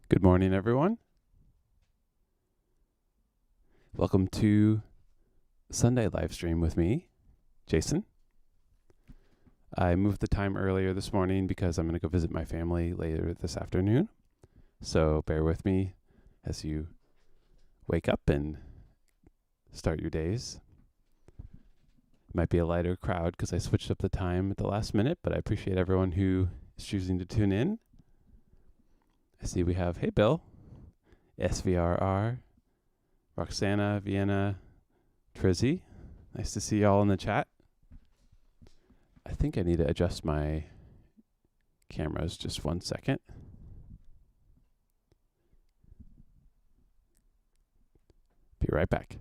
Good morning, everyone. Welcome to Sunday live stream with me, Jason. I moved the time earlier this morning because I'm going to go visit my family later this afternoon. So bear with me as you wake up and start your days. Might be a lighter crowd because I switched up the time at the last minute, but I appreciate everyone who is choosing to tune in. I see we have, hey Bill, SVRR, Roxana, Vienna, Trizzy. Nice to see y'all in the chat. I think I need to adjust my cameras just 1 second. Be right back.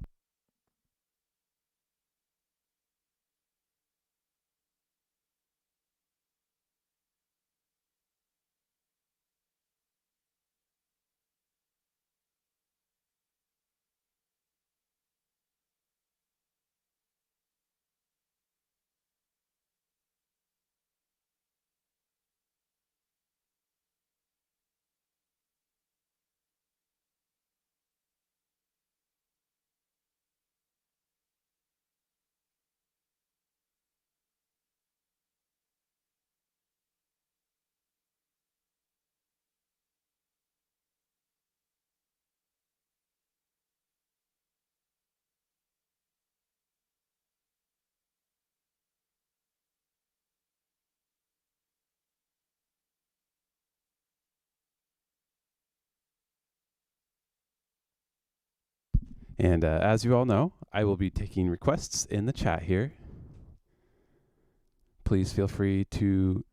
And as you all know, I will be taking requests in the chat here. Please feel free to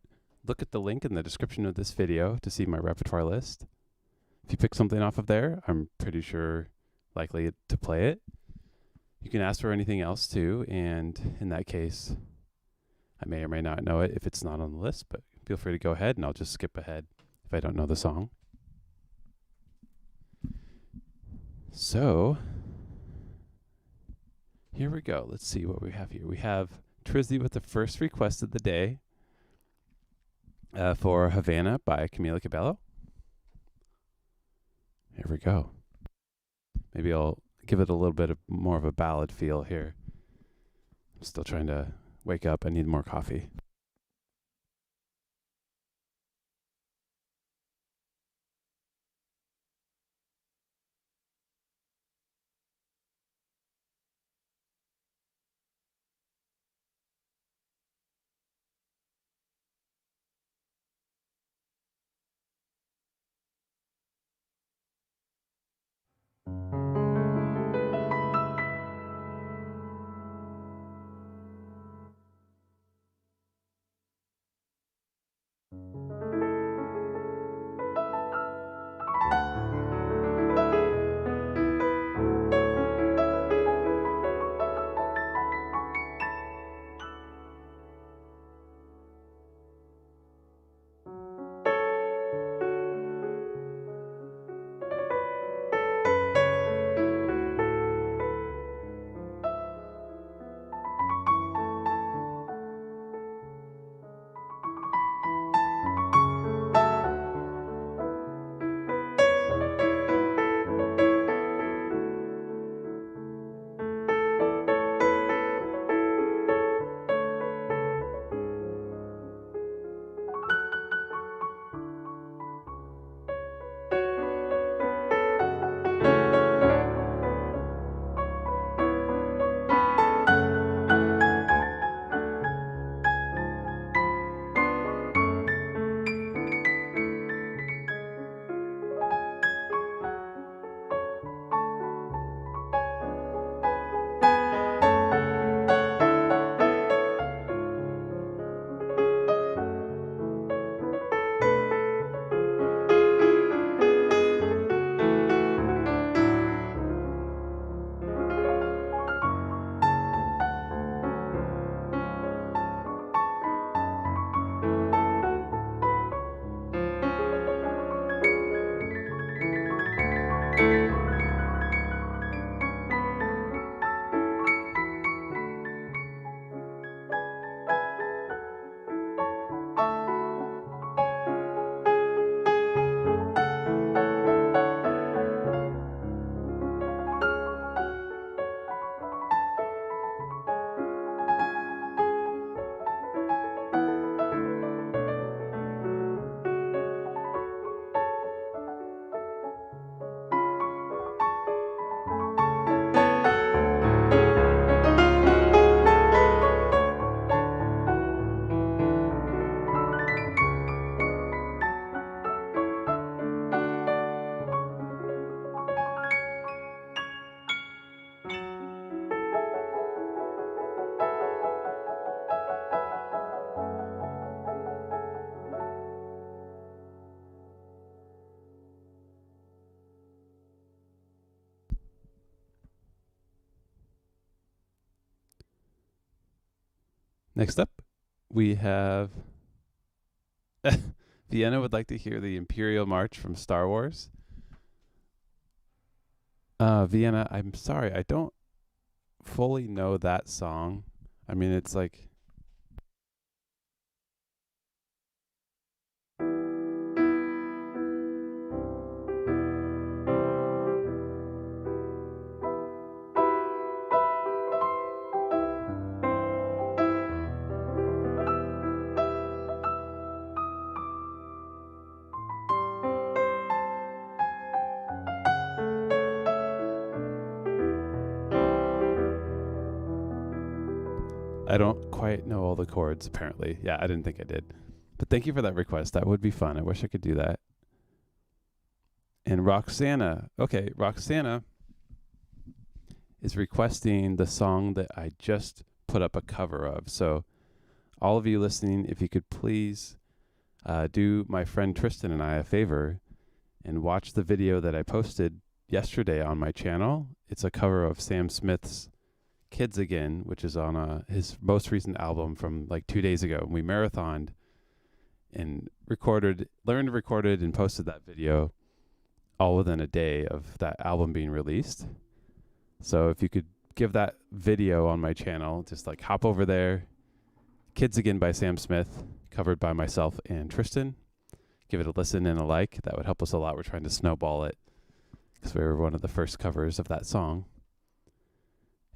look at the link in the description of this video to see my repertoire list. If you pick something off of there, I'm pretty sure likely to play it. You can ask for anything else too, and in that case, I may or may not know it if it's not on the list, but feel free to go ahead and I'll just skip ahead if I don't know the song. So, here we go. Let's see what we have here. We have Trizzy with the first request of the day for Havana by Camila Cabello. Here we go. Maybe I'll give it a little bit of more of a ballad feel here. I'm still trying to wake up. I need more coffee. Next up, we have Vienna would like to hear the Imperial March from Star Wars. Vienna, I'm sorry, I don't fully know that song. I mean, it's like I don't quite know all the chords, apparently. Yeah, I didn't think I did. But thank you for that request. That would be fun. I wish I could do that. And Roxana. Okay, Roxana is requesting the song that I just put up a cover of. So, all of you listening, if you could please do my friend Tristan and I a favor and watch the video that I posted yesterday on my channel. It's a cover of Sam Smith's Kids Again, which is on his most recent album from like 2 days ago. We marathoned and learned, recorded, and posted that video all within a day of that album being released. So if you could give that video on my channel, just like hop over there. Kids Again by Sam Smith, covered by myself and Tristan. Give it a listen and a like. That would help us a lot. We're trying to snowball it because we were one of the first covers of that song.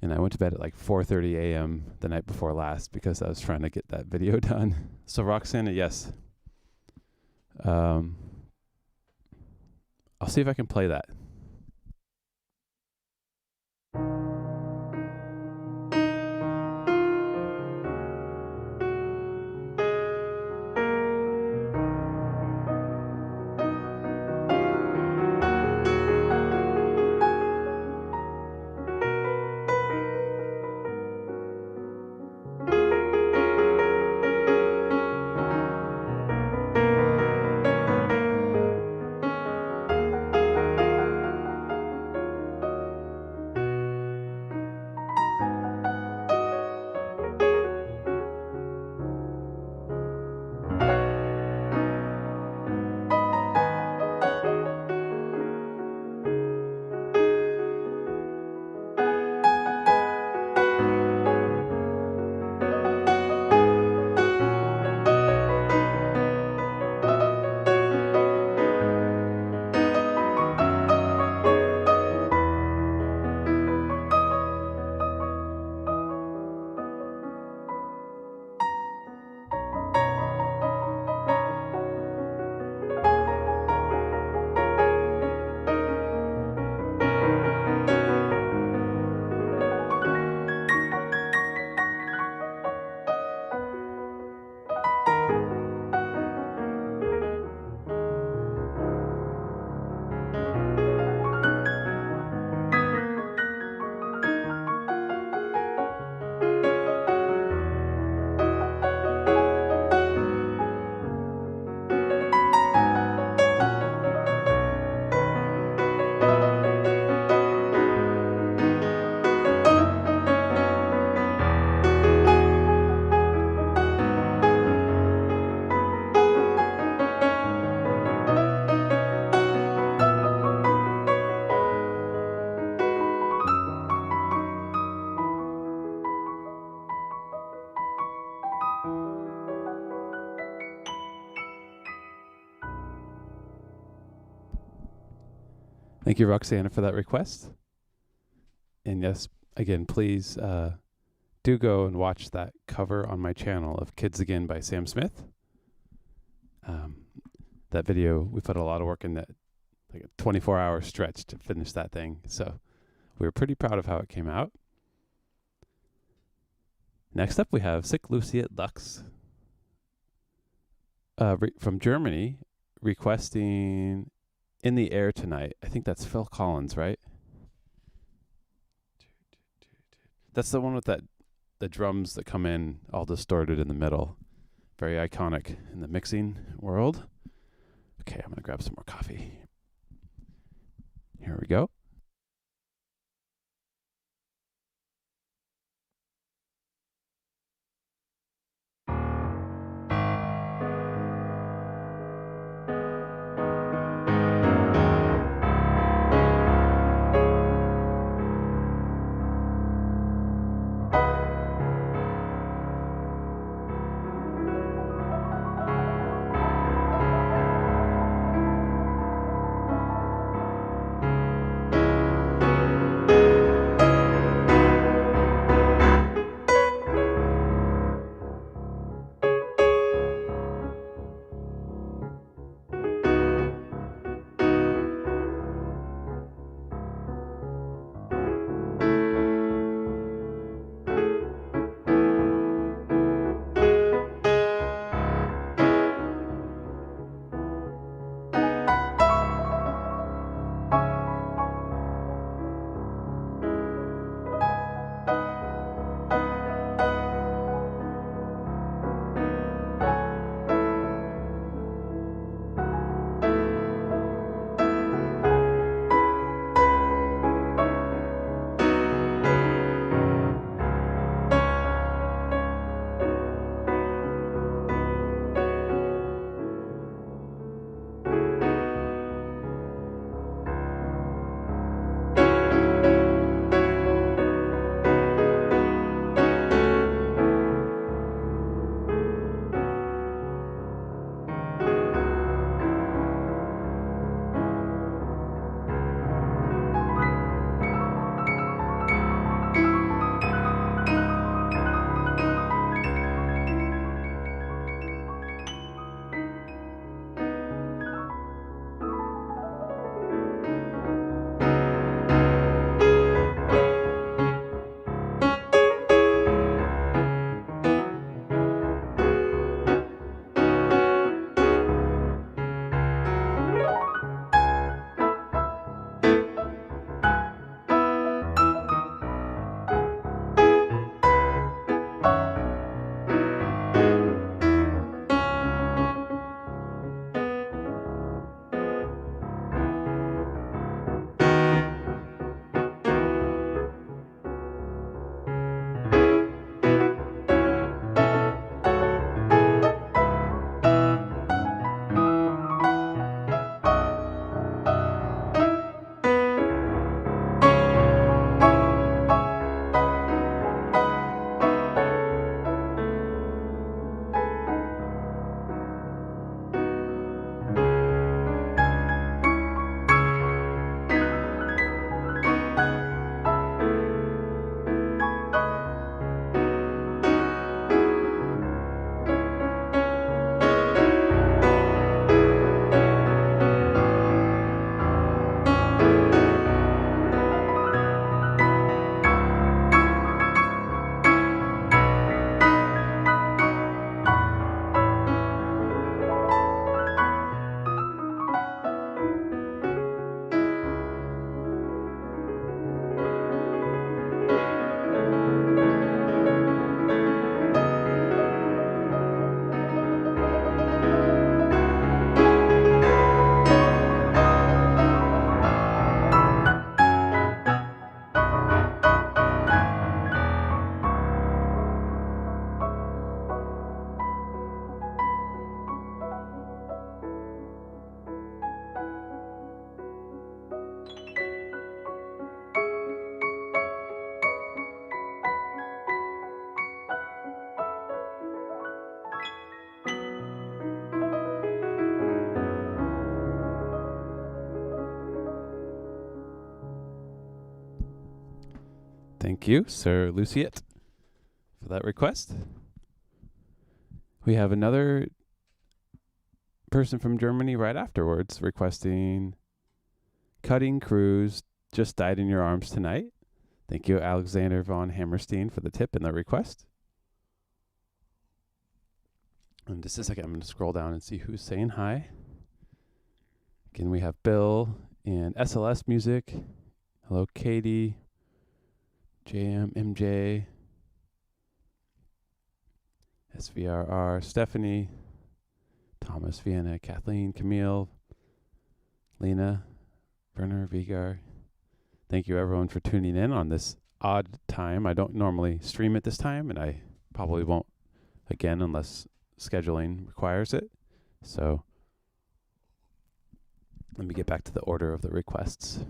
And I went to bed at like 4:30 a.m. the night before last because I was trying to get that video done. So Roxana, yes. I'll see if I can play that. Thank you, Roxana, for that request. And yes, again, please do go and watch that cover on my channel of Kids Again by Sam Smith. That video, we put a lot of work in that, like a 24-hour stretch to finish that thing. So we were pretty proud of how it came out. Next up, we have Sick Lucy at Lux from Germany, requesting In the Air Tonight. I think that's Phil Collins, right? That's the one with the drums that come in all distorted in the middle. Very iconic in the mixing world. Okay, I'm going to grab some more coffee. Here we go. Thank you, Sir Luciet, for that request. We have another person from Germany right afterwards requesting Cutting Crews Just Died in Your Arms Tonight. Thank you, Alexander von Hammerstein, for the tip and the request. In just a second, I'm going to scroll down and see who's saying hi. Again, we have Bill and SLS Music. Hello, Katie, JM, MJ, SVRR, Stephanie, Thomas, Vienna, Kathleen, Camille, Lena, Werner, Vigar. Thank you, everyone, for tuning in on this odd time. I don't normally stream at this time, and I probably won't again unless scheduling requires it. So let me get back to the order of the requests.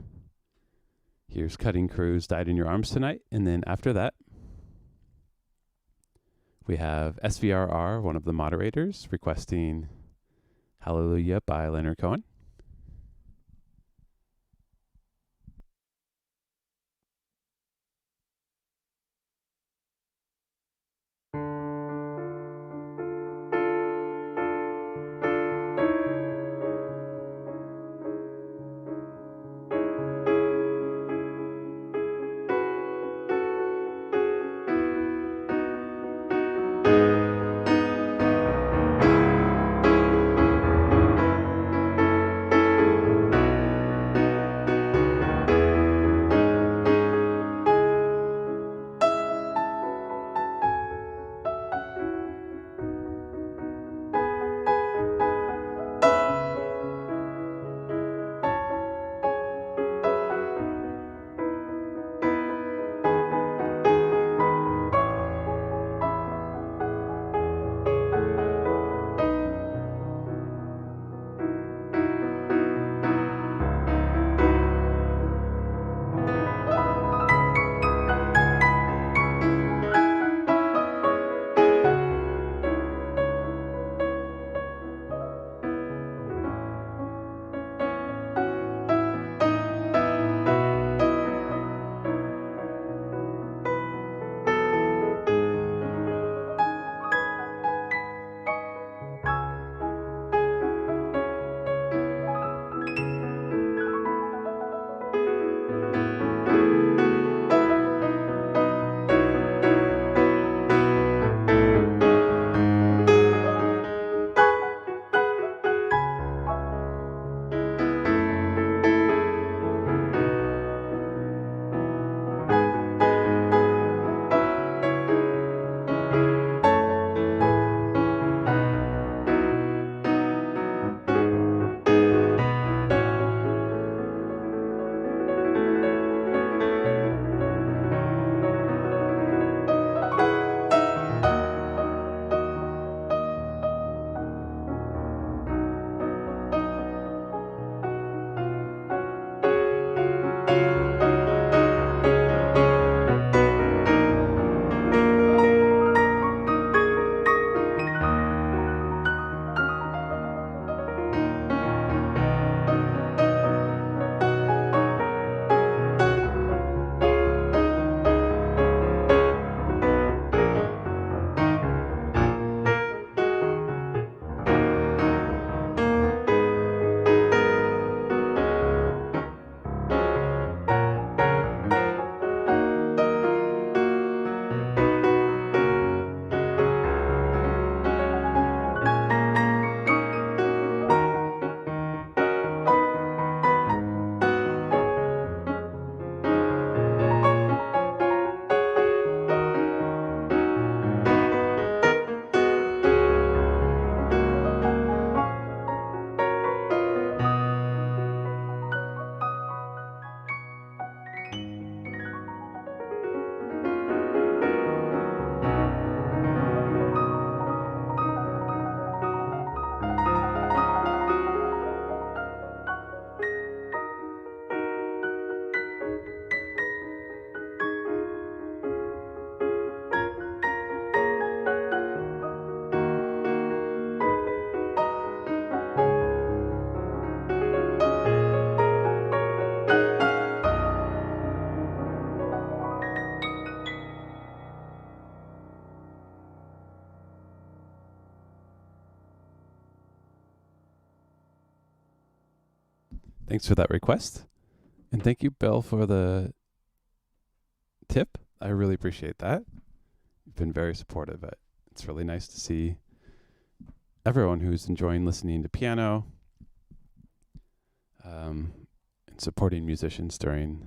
Here's Cutting Crews Died in Your Arms Tonight. And then after that, we have SVRR, one of the moderators, requesting Hallelujah by Leonard Cohen. Thanks for that request. And thank you, Bill, for the tip. I really appreciate that. You've been very supportive. It's really nice to see everyone who's enjoying listening to piano and supporting musicians during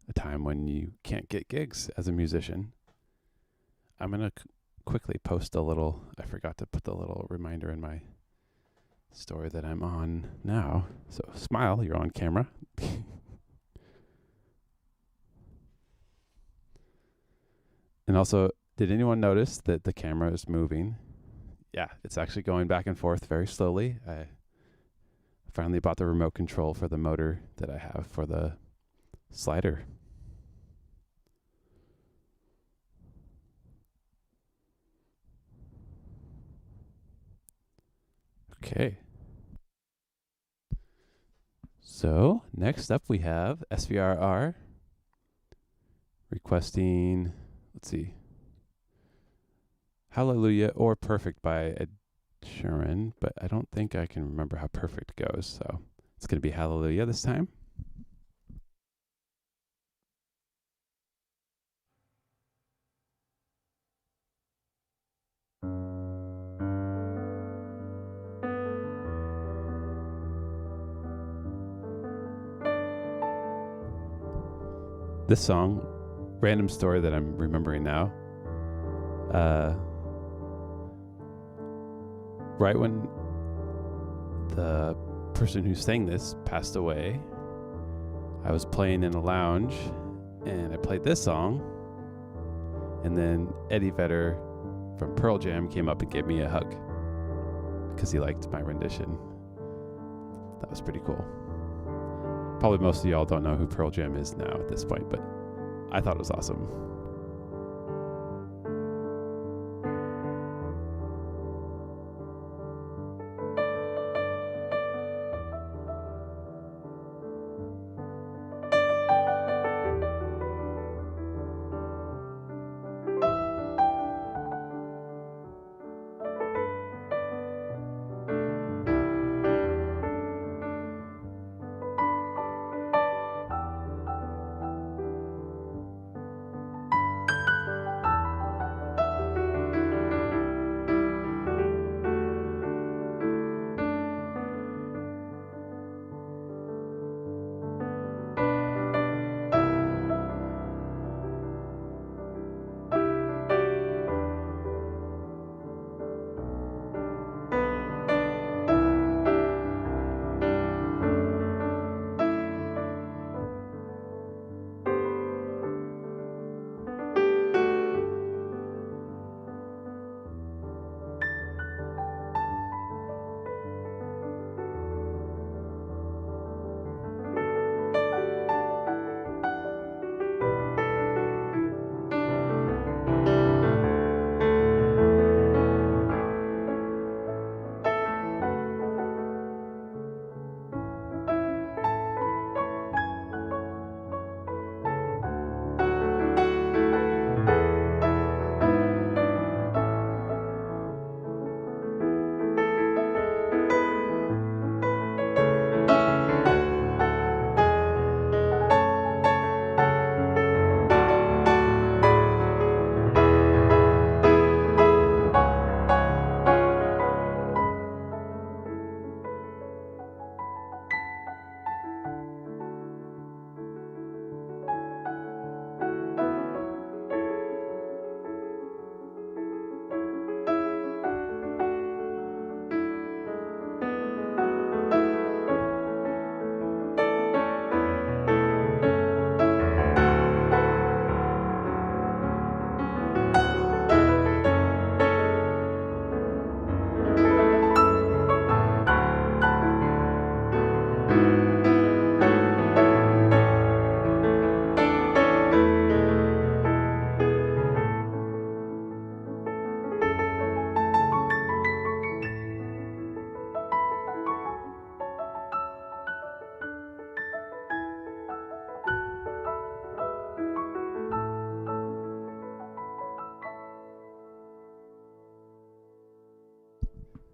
a time when you can't get gigs as a musician. I'm going to quickly post I forgot to put the little reminder in my story that I'm on now. So smile, you're on camera. And also, did anyone notice that the camera is moving? Yeah, it's actually going back and forth very slowly. I finally bought the remote control for the motor that I have for the slider. Okay. So next up we have SVRR requesting, let's see, Hallelujah or Perfect by Ed Sheeran, but I don't think I can remember how Perfect goes, so it's going to be Hallelujah this time. This song, random story that I'm remembering now, right when the person who sang this passed away, I was playing in a lounge and I played this song, and then Eddie Vedder from Pearl Jam came up and gave me a hug because he liked my rendition. That was pretty cool. Probably most of y'all don't know who Pearl Jam is now at this point, but I thought it was awesome.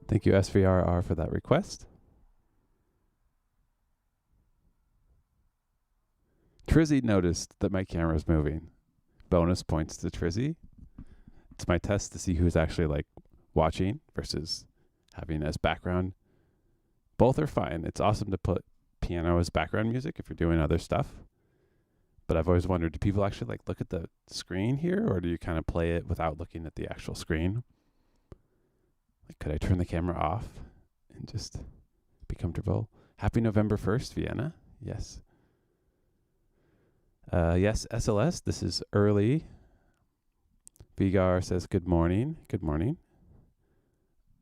Thank you, SVRR, for that request. Trizzy noticed that my camera's moving. Bonus points to Trizzy. It's my test to see who's actually like watching versus having as background. Both are fine. It's awesome to put piano as background music if you're doing other stuff. But I've always wondered, do people actually like look at the screen here, or do you kind of play it without looking at the actual screen? Like, could I turn the camera off and just be comfortable? Happy November 1st, Vienna. Yes. Yes, SLS, this is early. Vigar says good morning. Good morning.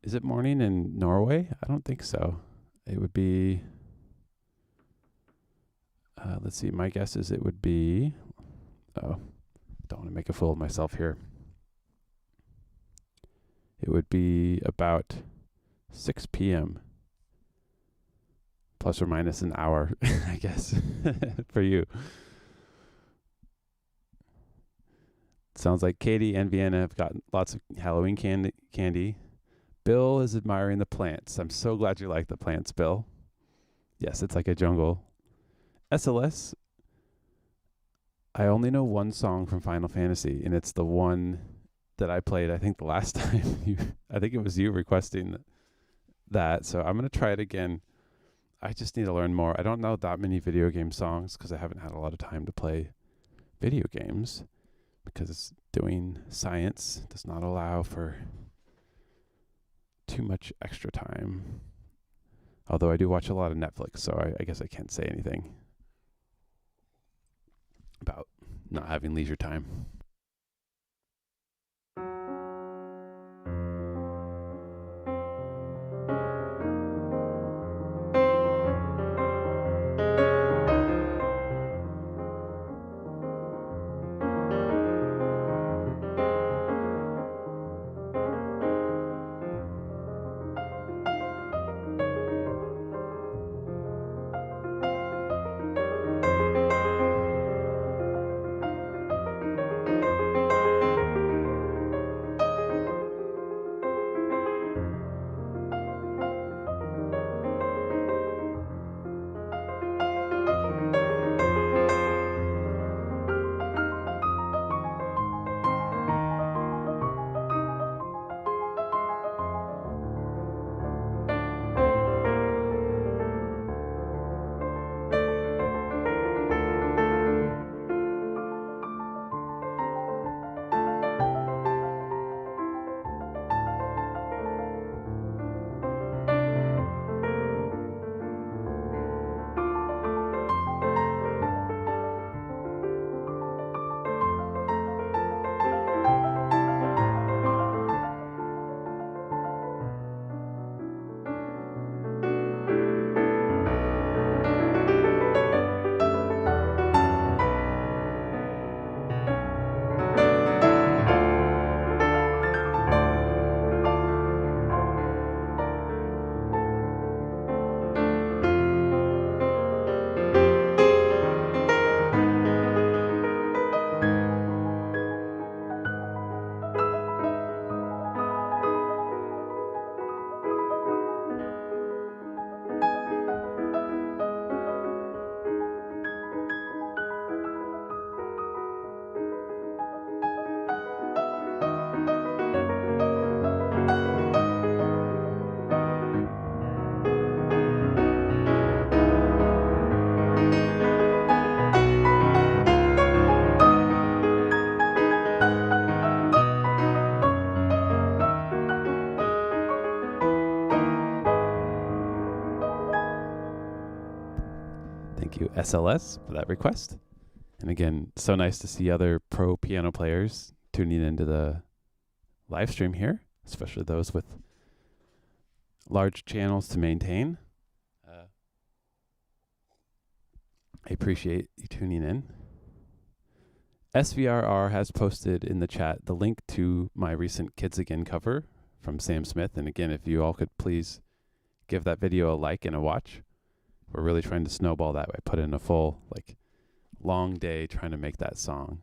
Is it morning in Norway? I don't think so. It would be, let's see, my guess is it would be, don't want to make a fool of myself here. It would be about 6 p.m. plus or minus an hour, I guess, for you. Sounds like Katie and Vienna have gotten lots of Halloween candy. Bill is admiring the plants. I'm so glad you like the plants, Bill. Yes, it's like a jungle. SLS, I only know one song from Final Fantasy, and it's the one that I played, I think, the last time. I think it was you requesting that, so I'm going to try it again. I just need to learn more. I don't know that many video game songs because I haven't had a lot of time to play video games, because doing science does not allow for too much extra time. Although I do watch a lot of Netflix, so I guess I can't say anything about not having leisure time. Thank you, SLS, for that request. And again, so nice to see other pro piano players tuning into the live stream here, especially those with large channels to maintain. I appreciate you tuning in. SVRR has posted in the chat the link to my recent Kids Again cover from Sam Smith. And again, if you all could please give that video a like and a watch. We're really trying to snowball that. I put in a full, long day trying to make that song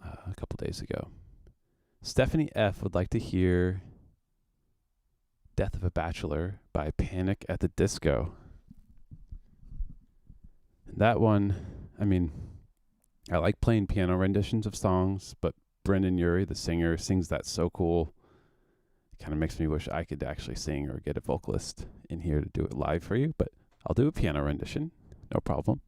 a couple days ago. Stephanie F. would like to hear Death of a Bachelor by Panic at the Disco. And that one, I mean, I like playing piano renditions of songs, but Brendan Urie, the singer, sings that so cool. It kind of makes me wish I could actually sing or get a vocalist in here to do it live for you, but I'll do a piano rendition. No problem.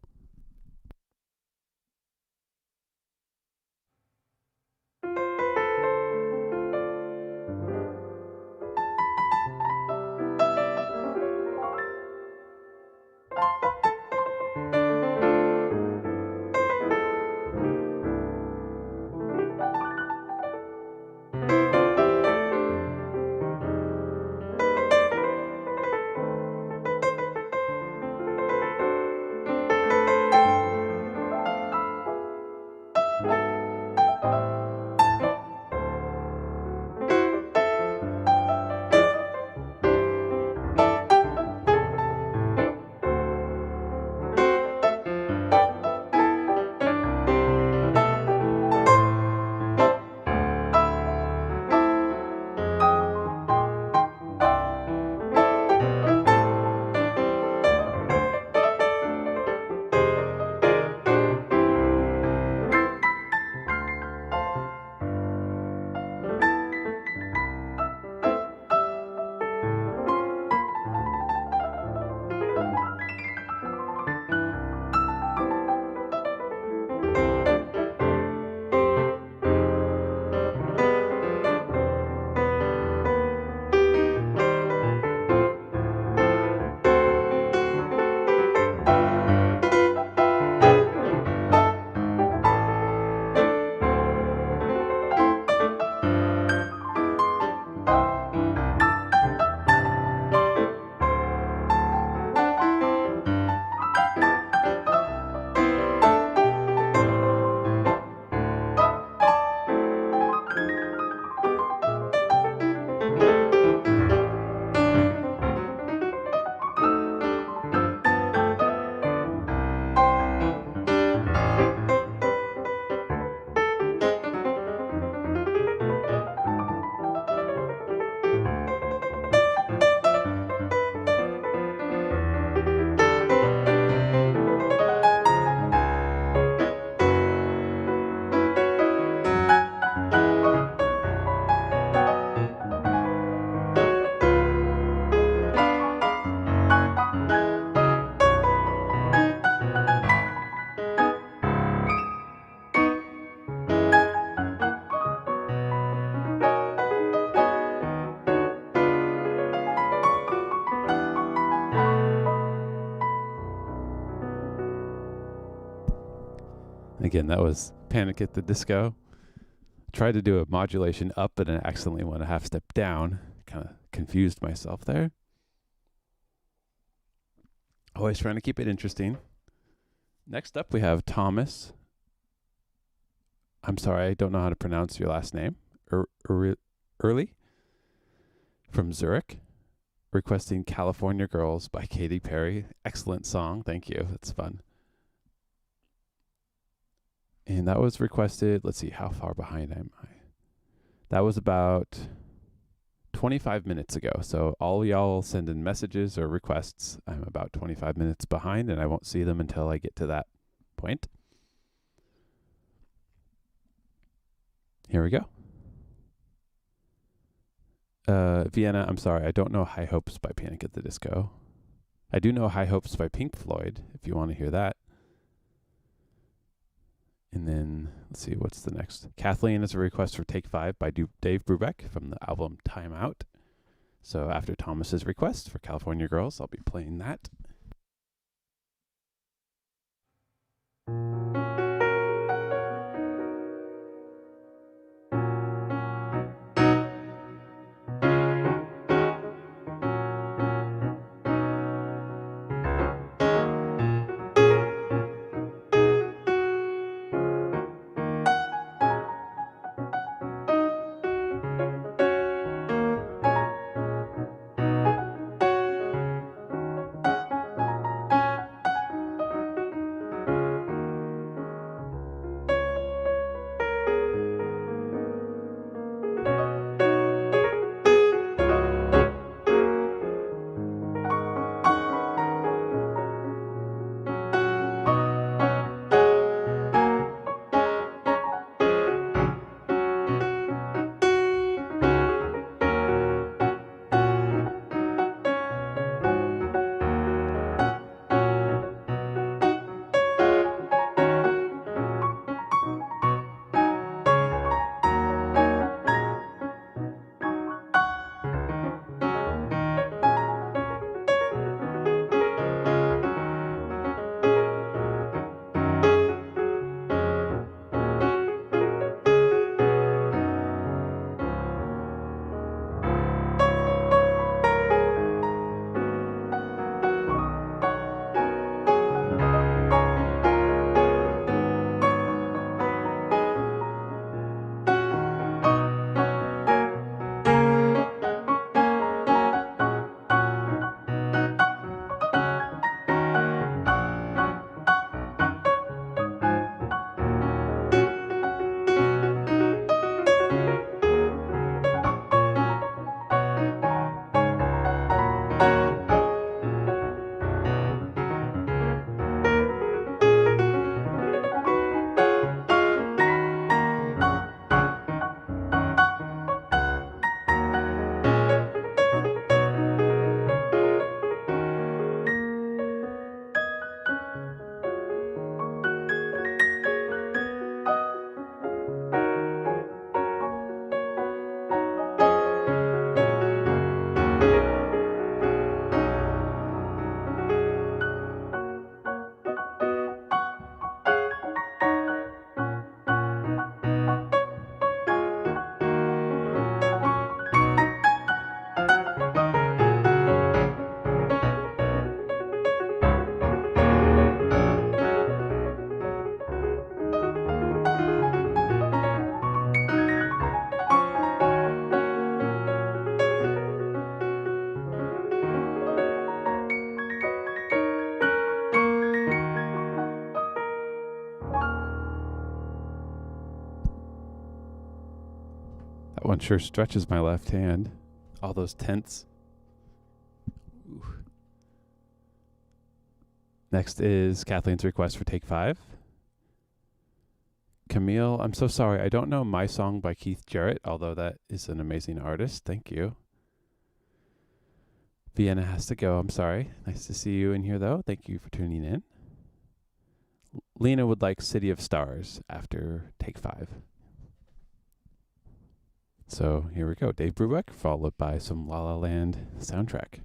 Again, that was Panic at the Disco. Tried to do a modulation up, but I accidentally went a half step down. Kind of confused myself there. Always trying to keep it interesting. Next up, we have Thomas. I'm sorry, I don't know how to pronounce your last name. Early from Zurich, requesting California Girls by Katy Perry. Excellent song. Thank you. That's fun. And that was requested, let's see, how far behind am I? That was about 25 minutes ago. So all y'all send in messages or requests. I'm about 25 minutes behind, and I won't see them until I get to that point. Here we go. Vienna, I'm sorry, I don't know High Hopes by Panic at the Disco. I do know High Hopes by Pink Floyd, if you want to hear that. And then, let's see, what's the next? Kathleen is a request for Take 5 by Dave Brubeck from the album Time Out. So after Thomas's request for California Girls, I'll be playing that. That one sure stretches my left hand. All those tense. Ooh. Next is Kathleen's request for Take 5. Camille, I'm so sorry. I don't know My Song by Keith Jarrett, although that is an amazing artist. Thank you. Vienna has to go. I'm sorry. Nice to see you in here, though. Thank you for tuning in. Lena would like City of Stars after Take 5. So here we go. Dave Brubeck, followed by some La La Land soundtrack.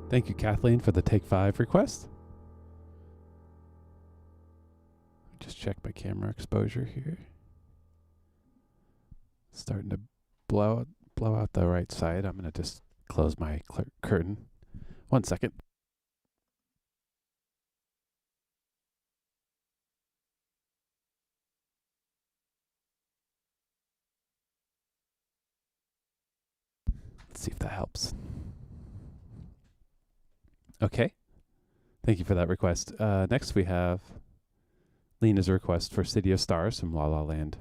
Thank you, Kathleen, for the Take 5 request. Just check my camera exposure here. Starting to blow out the right side. I'm going to just close my curtain. 1 second. Let's see if that helps. Okay. Thank you for that request. Next we have Lena's request for City of Stars from La La Land.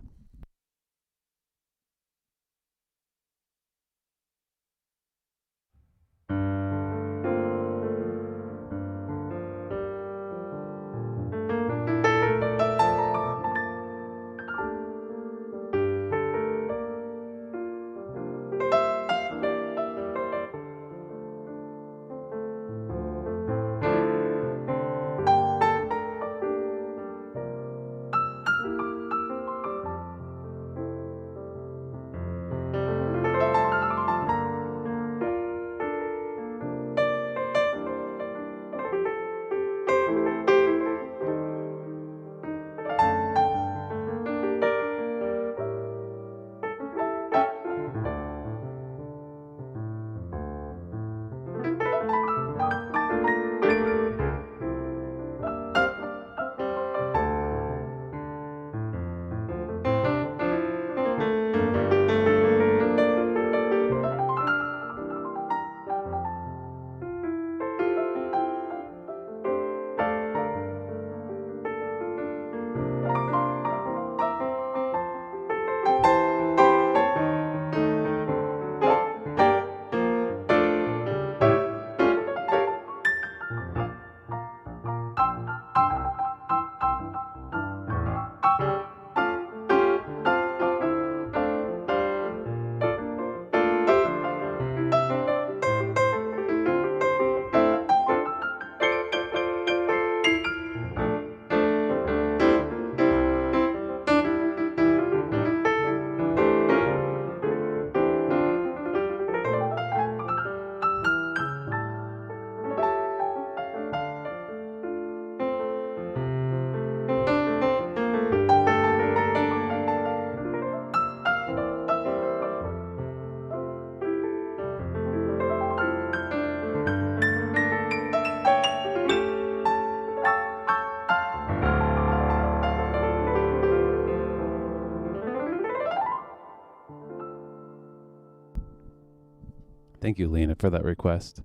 Thank you, Lena, for that request.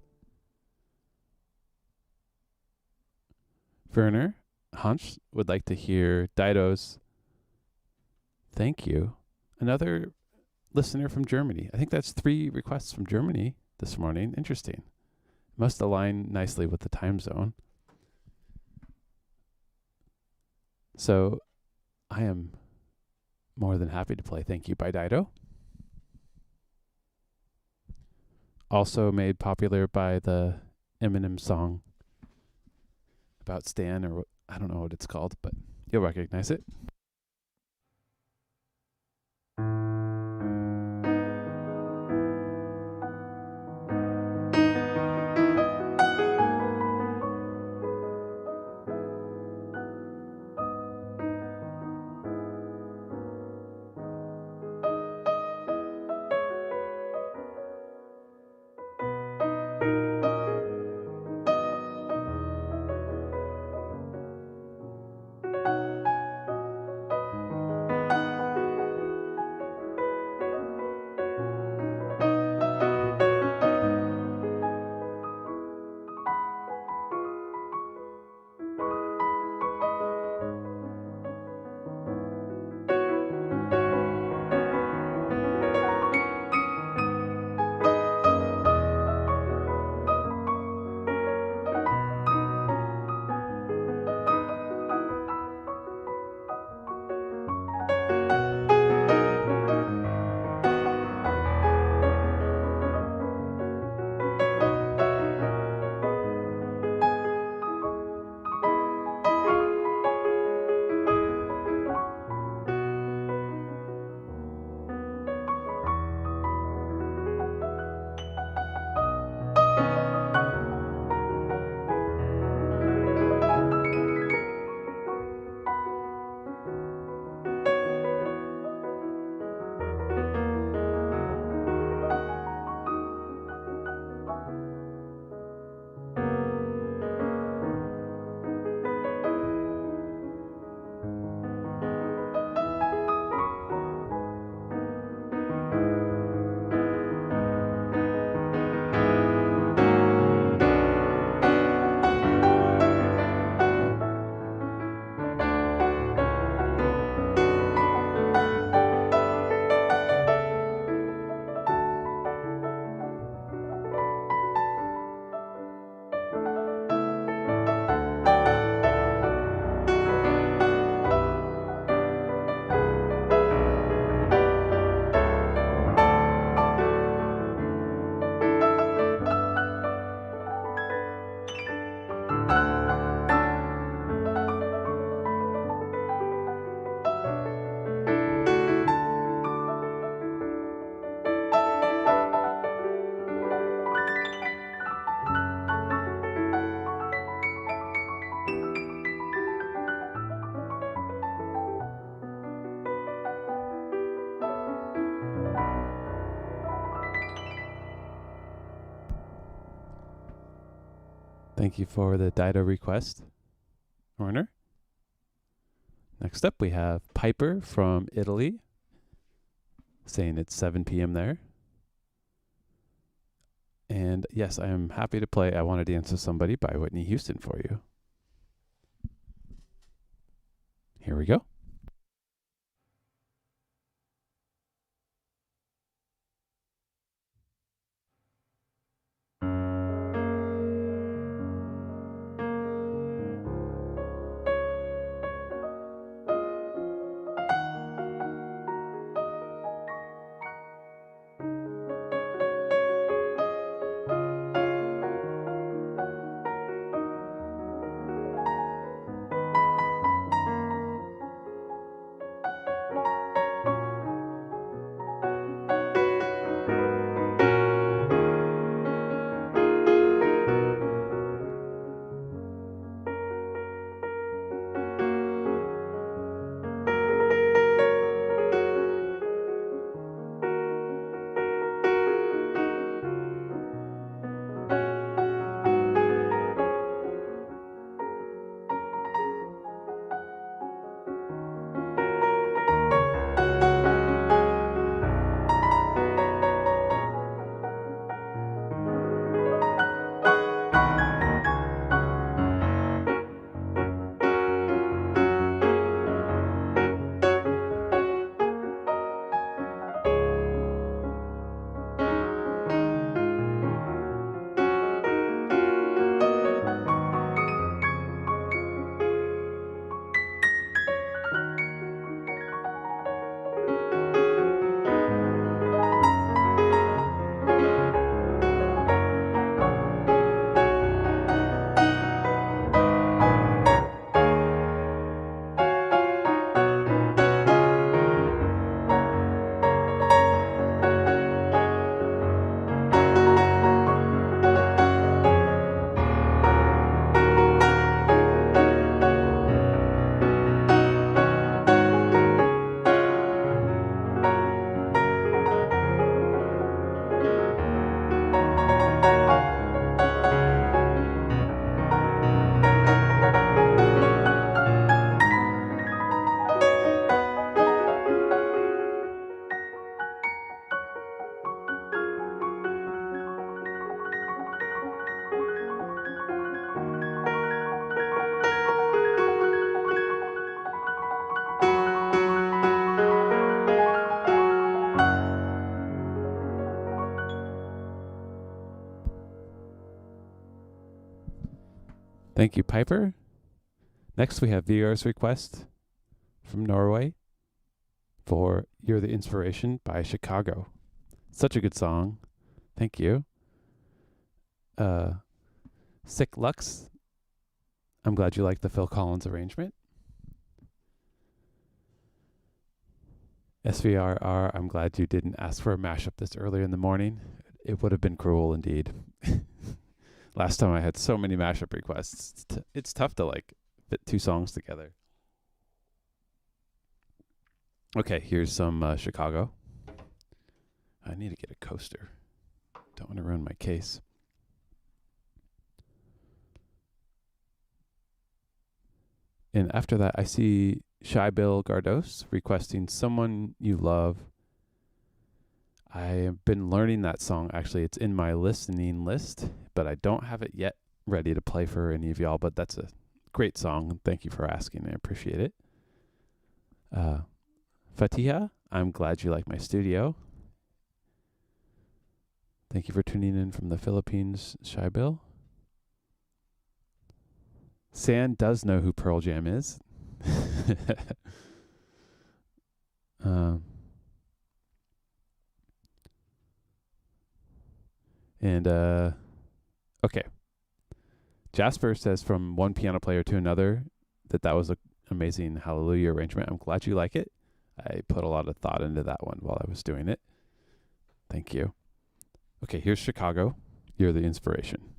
Werner Hunch would like to hear Dido's Thank You. Another listener from Germany. I think that's 3 requests from Germany this morning. Interesting. Must align nicely with the time zone. So I am more than happy to play Thank You by Dido. Also made popular by the Eminem song about Stan, or I don't know what it's called, but you'll recognize it. Thank you for the Dido request, Werner. Next up, we have Piper from Italy, saying it's 7 p.m. there. And yes, I am happy to play I Want to Dance with Somebody by Whitney Houston for you. Here we go. Thank you, Piper. Next, we have VR's request from Norway for You're the Inspiration by Chicago. Such a good song. Thank you. Sick Lux. I'm glad you like the Phil Collins arrangement. SVRR, I'm glad you didn't ask for a mashup this early in the morning. It would have been cruel indeed. Last time I had so many mashup requests. It's tough to like fit two songs together. Okay, here's some Chicago. I need to get a coaster. Don't want to ruin my case. And after that, I see Shy Bill Gardos requesting Someone You Love. I have been learning that song. Actually, it's in my listening list, but I don't have it yet ready to play for any of y'all. But that's a great song. Thank you for asking. I appreciate it. Fatiha, I'm glad you like my studio. Thank you for tuning in from the Philippines, Shy Bill. San does know who Pearl Jam is. Okay. Jasper says from one piano player to another that was an amazing Hallelujah arrangement. I'm glad you like it. I put a lot of thought into that one while I was doing it. Thank you. Okay, here's Chicago. You're the Inspiration.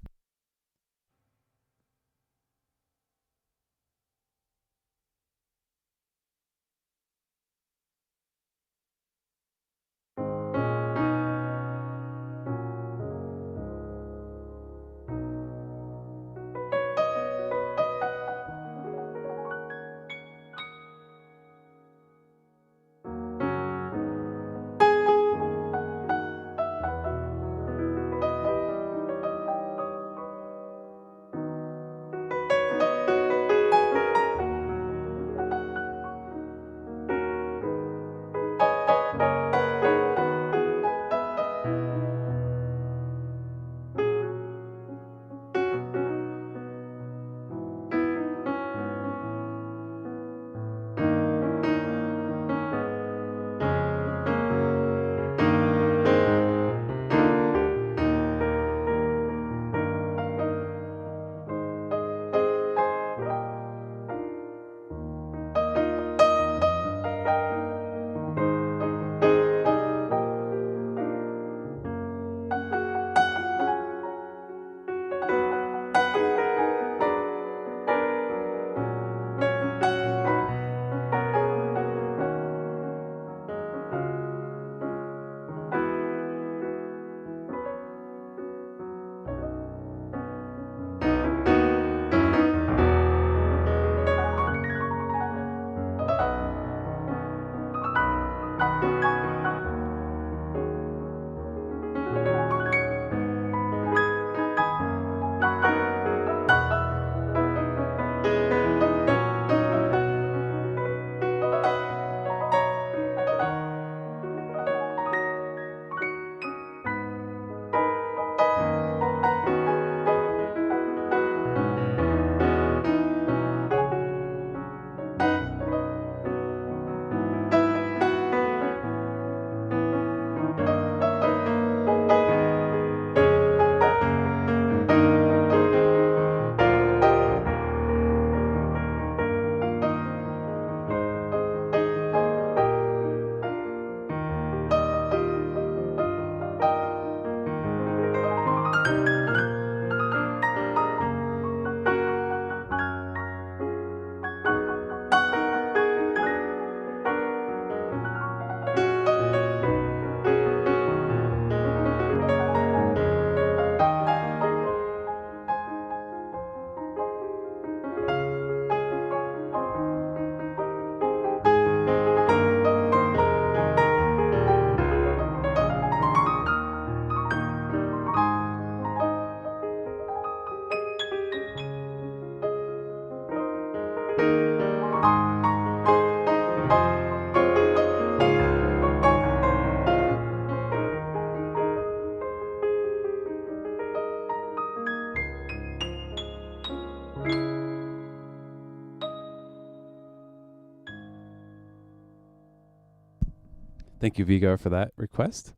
Thank you, Vigar, for that request.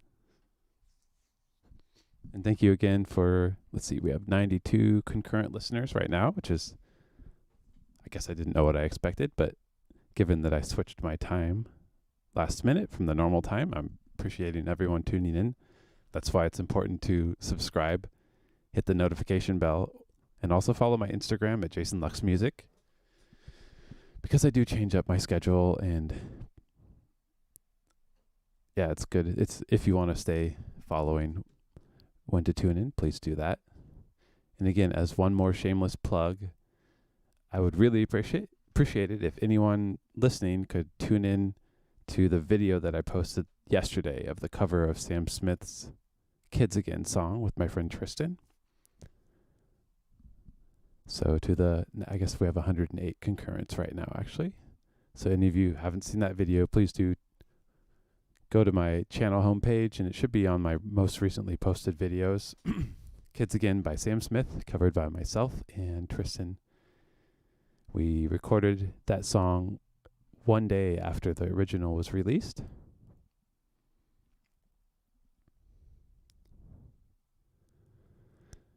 And thank you again for, let's see, we have 92 concurrent listeners right now, which is, I guess I didn't know what I expected, but given that I switched my time last minute from the normal time, I'm appreciating everyone tuning in. That's why it's important to subscribe, hit the notification bell, and also follow my Instagram at Jason Lux Music, because I do change up my schedule, and yeah, it's good. It's if you want to stay following when to tune in, please do that. And again, as one more shameless plug, I would really appreciate it if anyone listening could tune in to the video that I posted yesterday of the cover of Sam Smith's Kids Again song with my friend Tristan. So I guess we have 108 concurrents right now, actually. So any of you haven't seen that video, please do go to my channel homepage, and it should be on my most recently posted videos. Kids Again by Sam Smith, covered by myself and Tristan. We recorded that song one day after the original was released.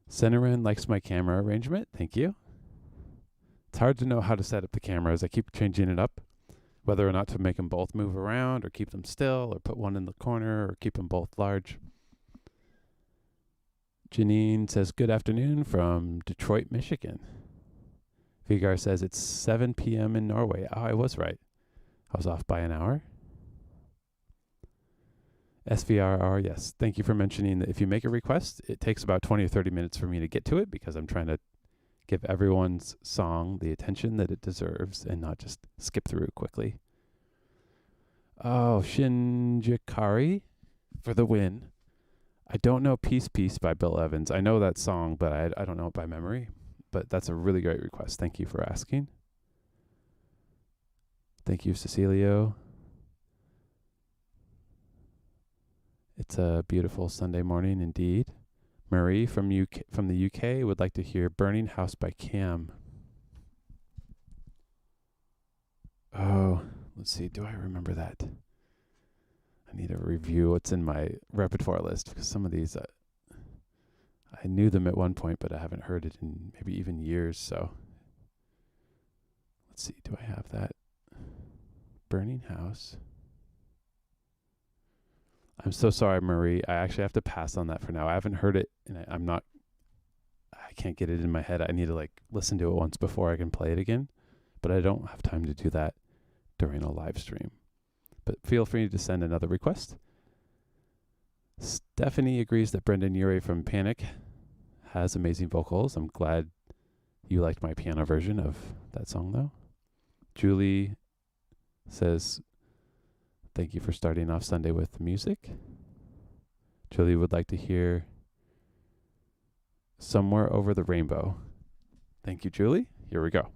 Centerin likes my camera arrangement. Thank you. It's hard to know how to set up the cameras. I keep changing it up, whether or not to make them both move around or keep them still or put one in the corner or keep them both large. Janine says, good afternoon from Detroit, Michigan. Vigar says it's 7 p.m. in Norway. Oh, I was right. I was off by an hour. SVRR, yes. Thank you for mentioning that if you make a request, it takes about 20 or 30 minutes for me to get to it, because I'm trying to give everyone's song the attention that it deserves and not just skip through it quickly. Oh, Shinjikari for the win. I don't know Peace Peace by Bill Evans. I know that song, but I don't know it by memory. But that's a really great request. Thank you for asking. Thank you, Cecilio. It's a beautiful Sunday morning indeed. Marie from the UK would like to hear Burning House by Cam. Oh, let's see. Do I remember that? I need to review what's in my repertoire list, because some of these, I knew them at one point, but I haven't heard it in maybe even years. So let's see. Do I have that? Burning House. I'm so sorry, Marie. I actually have to pass on that for now. I haven't heard it, and I can't get it in my head. I need to listen to it once before I can play it again, but I don't have time to do that during a live stream. But feel free to send another request. Stephanie agrees that Brendan Urie from Panic has amazing vocals. I'm glad you liked my piano version of that song, though. Julie says, thank you for starting off Sunday with music. Julie would like to hear Somewhere Over the Rainbow. Thank you, Julie. Here we go.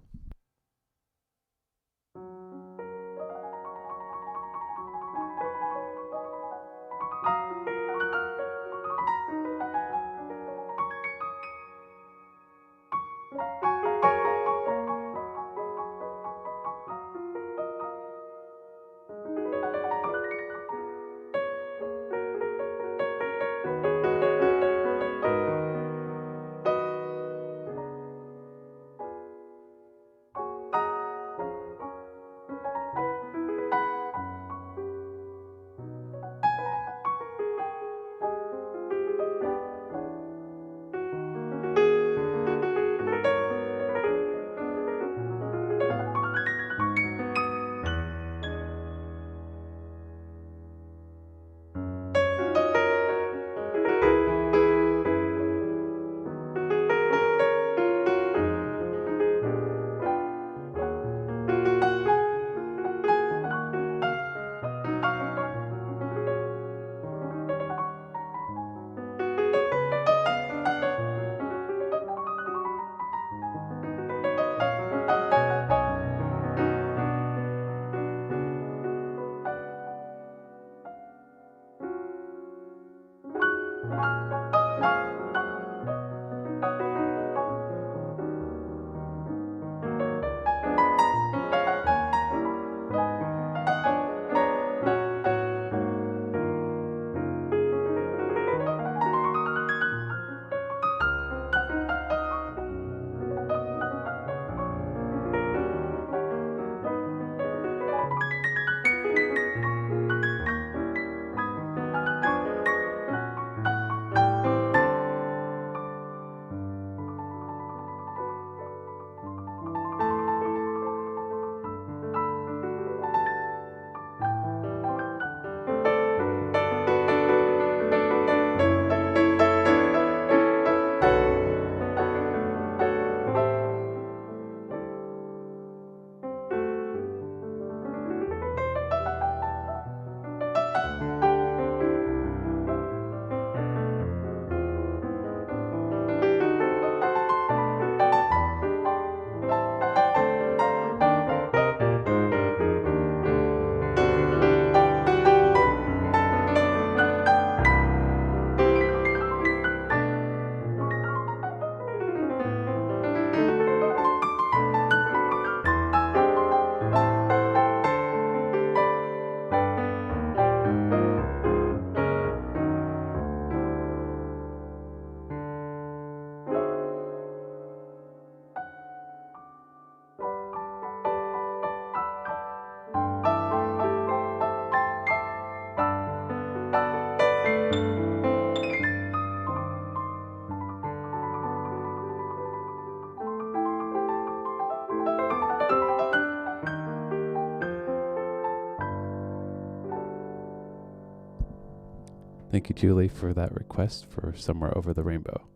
Thank you, Julie, for that request for Somewhere Over the Rainbow.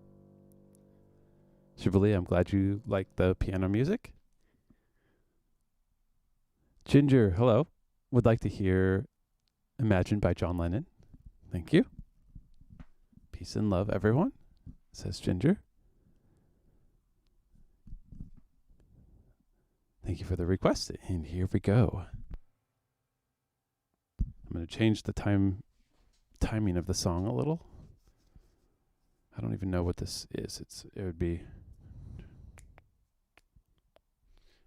Shivali, I'm glad you like the piano music. Ginger, hello. Would like to hear Imagine by John Lennon. Thank you. Peace and love, everyone, says Ginger. Thank you for the request, and here we go. I'm going to change the timing of the song a little. I don't even know what this is. It would be,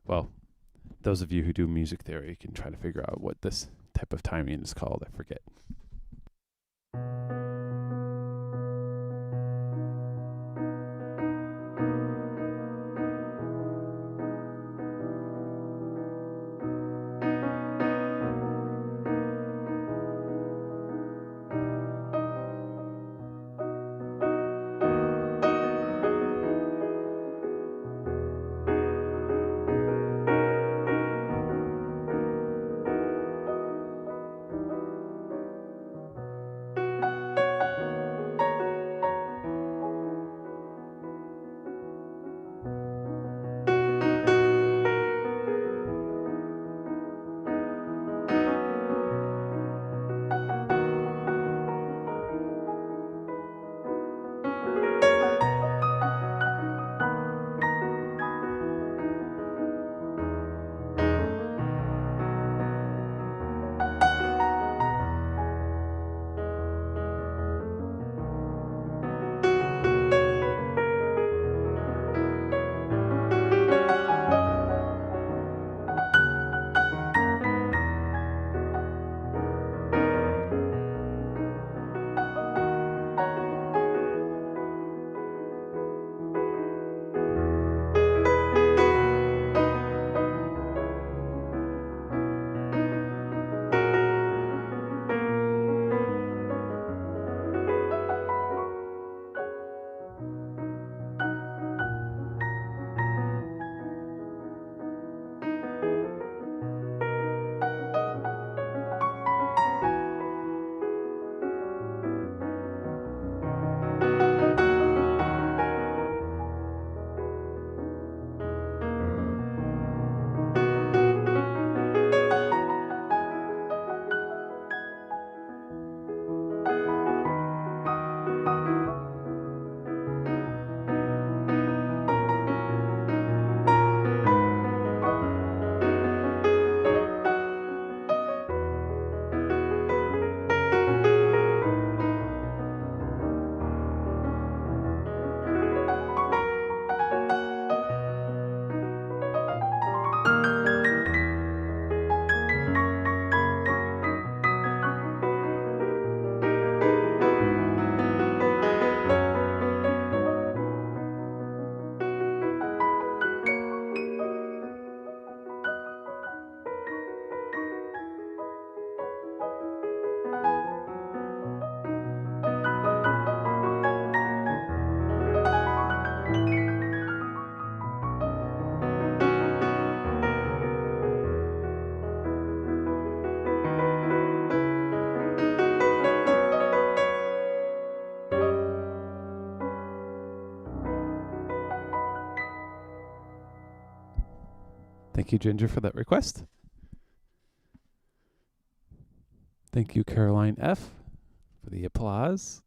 well, those of you who do music theory can try to figure out what this type of timing is called. I forget. Thank you, Ginger, for that request. Thank you, Caroline F., for the applause.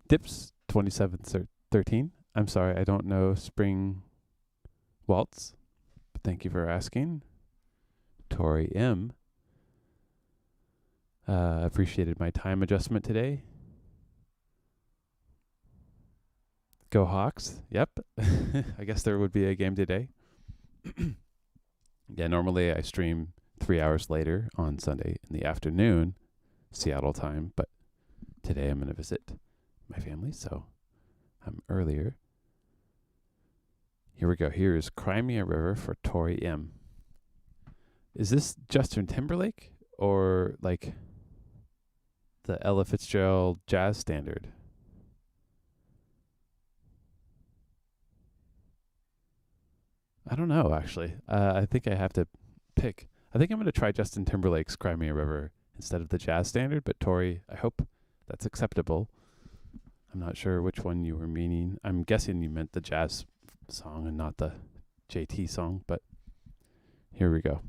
Dips 2713. I'm sorry, I don't know Spring Waltz, but thank you for asking. Tori M. Appreciated my time adjustment today. Go Hawks. Yep. I guess there would be a game today. Yeah, normally I stream 3 hours later on Sunday in the afternoon, Seattle time, but today I'm going to visit my family, so I'm earlier. Here we go. Here is Cry Me a River for Tori M. Is this Justin Timberlake or like the Ella Fitzgerald jazz standard? I don't know, actually. I think I have to pick. I think I'm going to try Justin Timberlake's Cry Me a River instead of the jazz standard, but Tori, I hope that's acceptable. I'm not sure which one you were meaning. I'm guessing you meant the jazz song and not the JT song, but here we go.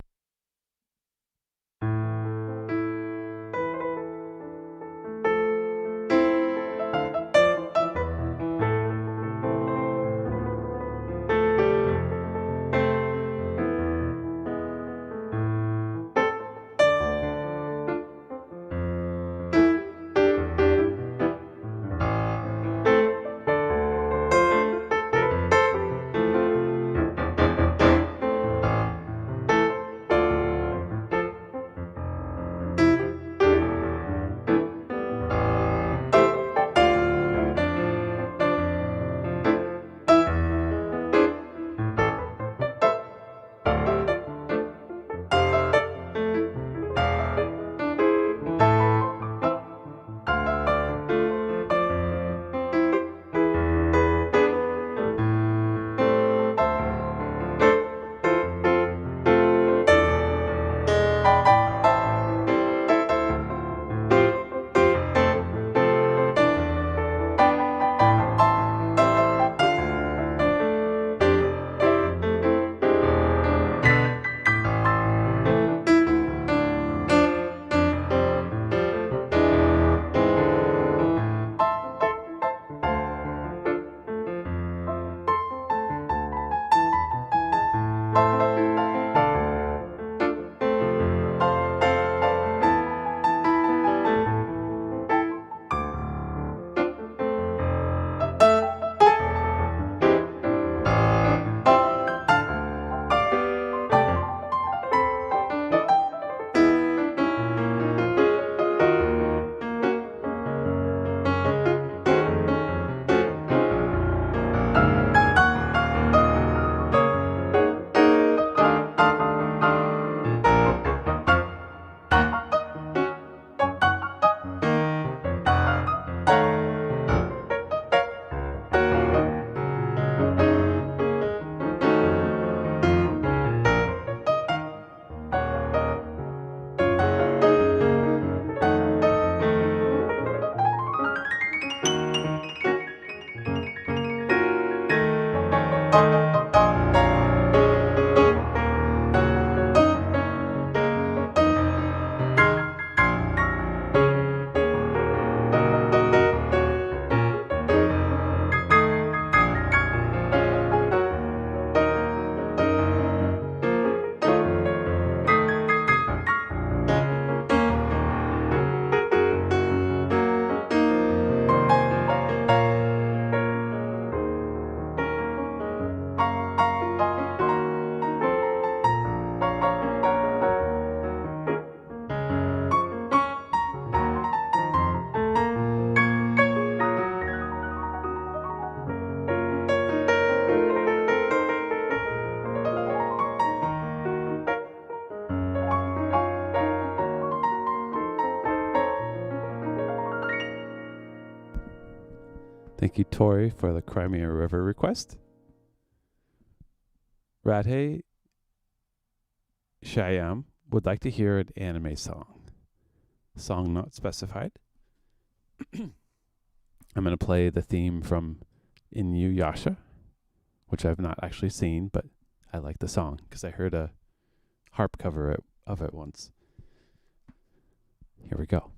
Thank you, Tori, for the Cry Me a River request. Radhe Shyam would like to hear an anime song. Song not specified. I'm going to play the theme from Inuyasha, which I've not actually seen, but I like the song because I heard a harp cover of it once. Here we go.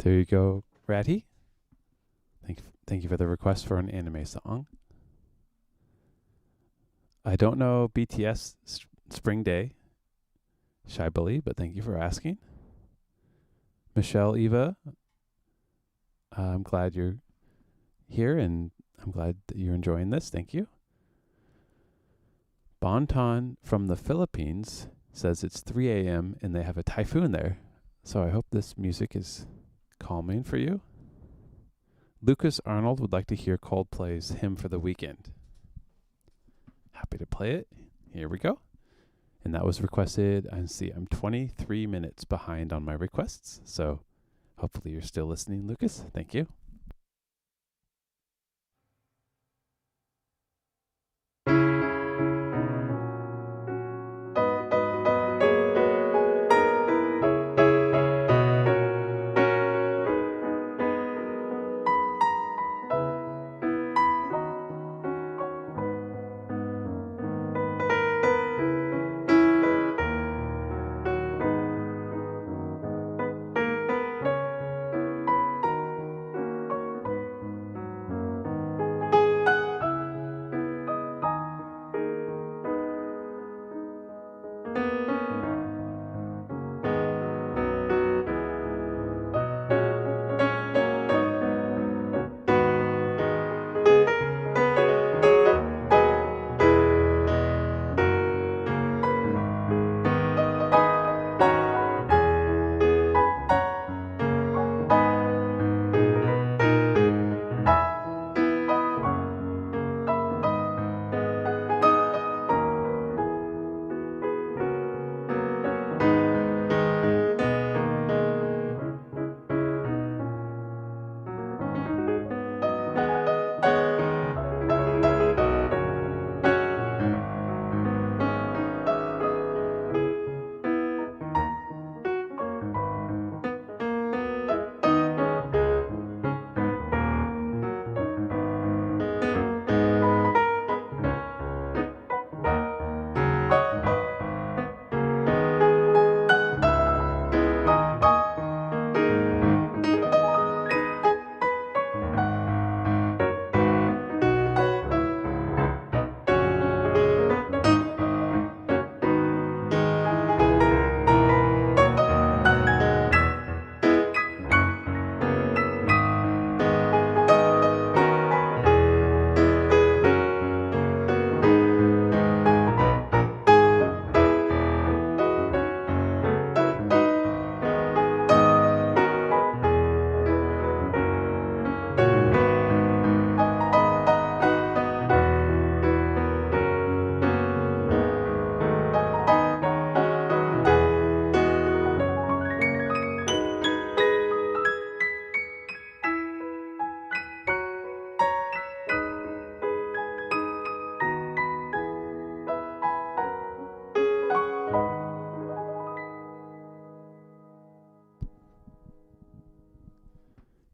There you go, Ratty. Thank you for the request for an anime song. I don't know BTS Spring Day, Shy Bully, but thank you for asking. Michelle Eva, I'm glad you're here and I'm glad that you're enjoying this. Thank you. Bonton from the Philippines says it's 3 a.m. and they have a typhoon there. So I hope this music is calming for you. Lucas Arnold would like to hear Coldplay's Hymn for the Weekend. Happy to play it. Here we go. And that was requested. I see I'm 23 minutes behind on my requests. So hopefully you're still listening, Lucas. Thank you.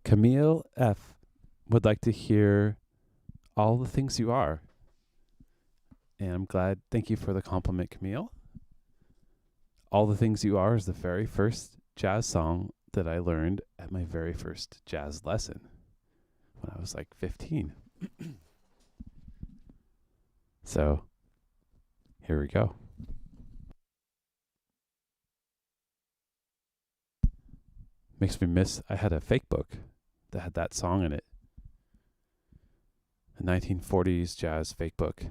Camille F. would like to hear All the Things You Are. And I'm glad. Thank you for the compliment, Camille. All the Things You Are is the very first jazz song that I learned at my very first jazz lesson when I was like 15. So here we go. Makes me miss, I had a fake book that had that song in it. A 1940s jazz fake book.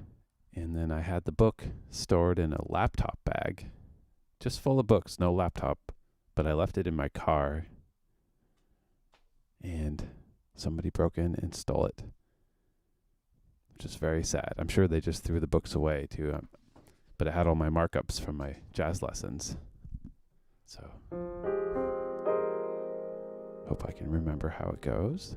And then I had the book stored in a laptop bag, just full of books, no laptop. But I left it in my car, and somebody broke in and stole it, which is very sad. I'm sure they just threw the books away too, but it had all my markups from my jazz lessons. So, hope I can remember how it goes.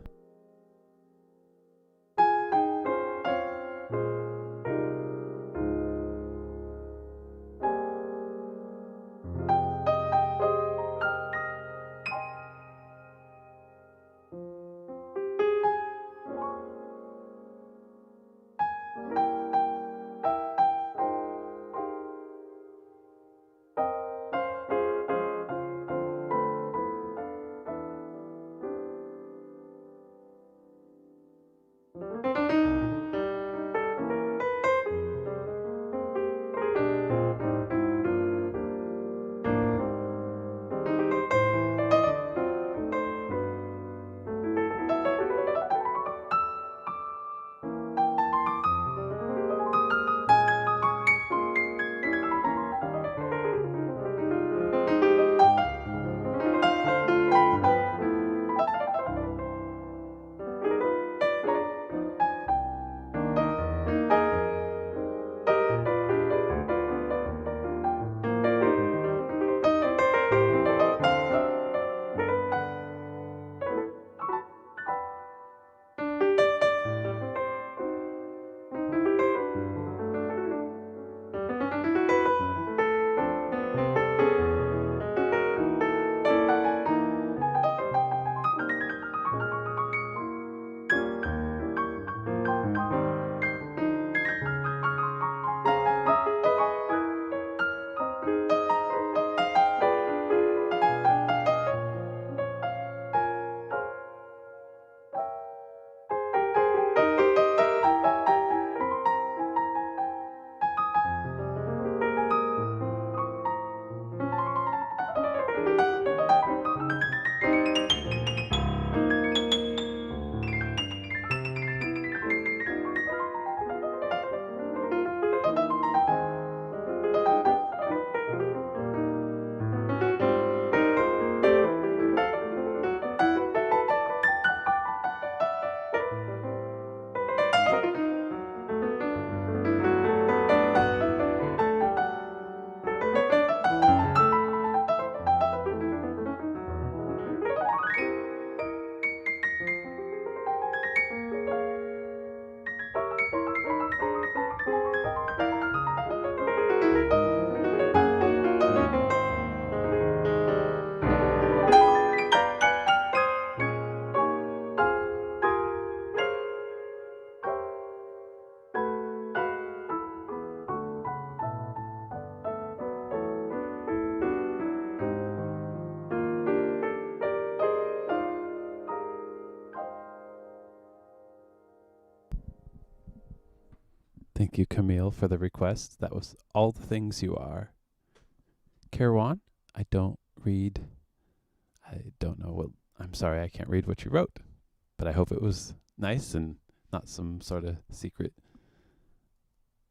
Thank you, Camille, for the request. That was All the Things You Are. Kirwan, I don't know what, I'm sorry, I can't read what you wrote, but I hope it was nice and not some sort of secret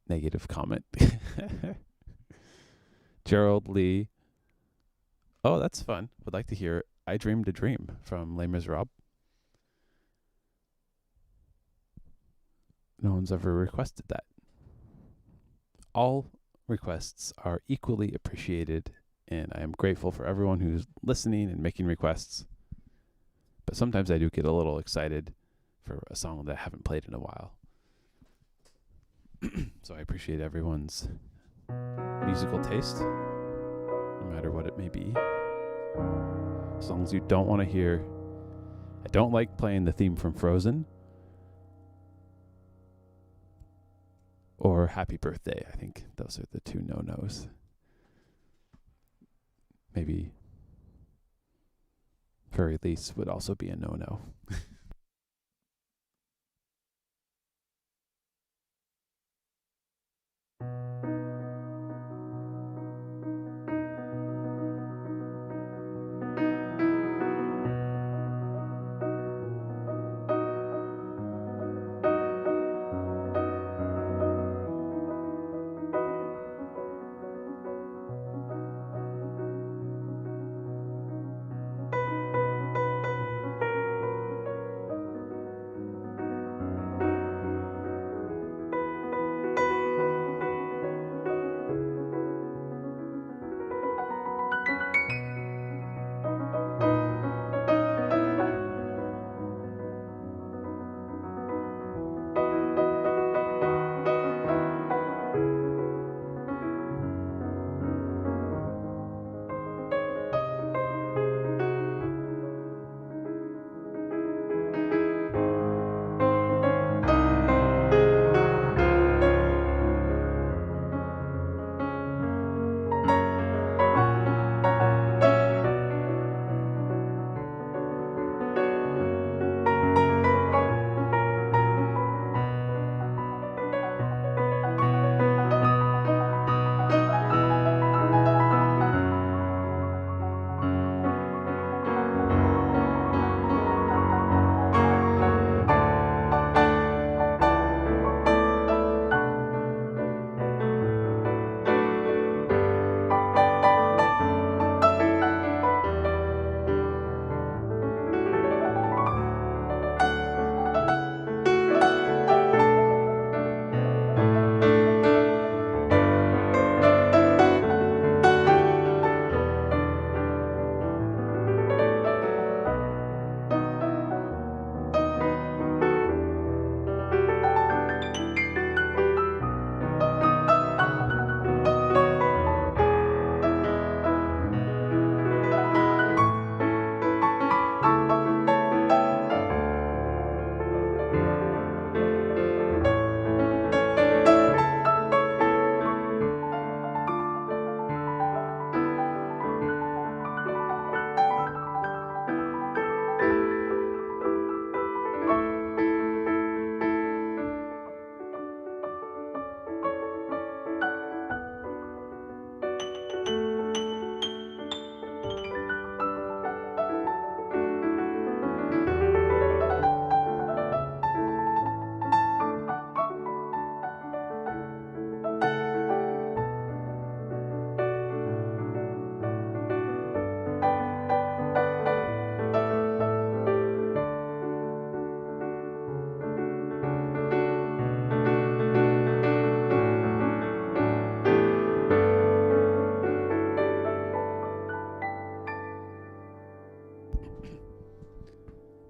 negative comment. Gerald Lee, oh, that's fun. Would like to hear I Dreamed a Dream from Les Miserables. No one's ever requested that. All requests are equally appreciated, and I am grateful for everyone who's listening and making requests. But sometimes I do get a little excited for a song that I haven't played in a while. So I appreciate everyone's musical taste, no matter what it may be. Songs you don't want to hear. I don't like playing the theme from Frozen or Happy Birthday. I think those are the two no-nos. Maybe Furry Lease would also be a no-no.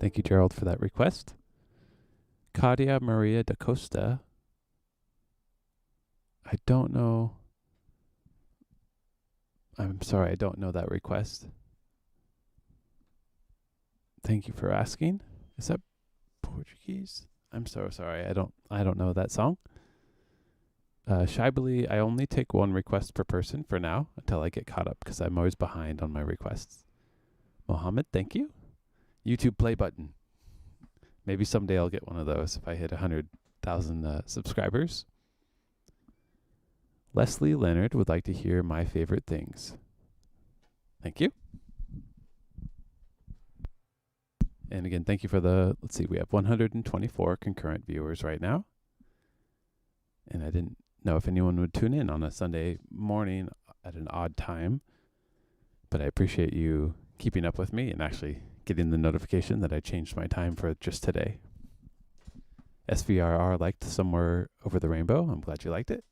Thank you, Gerald, for that request. Claudia Maria da Costa. I don't know. I'm sorry, I don't know that request. Thank you for asking. Is that Portuguese? I'm so sorry. I don't know that song. Shibely, I only take one request per person for now until I get caught up because I'm always behind on my requests. Mohammed, thank you. YouTube play button. Maybe someday I'll get one of those if I hit 100,000 subscribers. Leslie Leonard would like to hear my favorite things. Thank you. And again, thank you for let's see, we have 124 concurrent viewers right now. And I didn't know if anyone would tune in on a Sunday morning at an odd time, but I appreciate you keeping up with me and actually getting the notification that I changed my time for just today. SVRR liked Somewhere Over the Rainbow. I'm glad you liked it.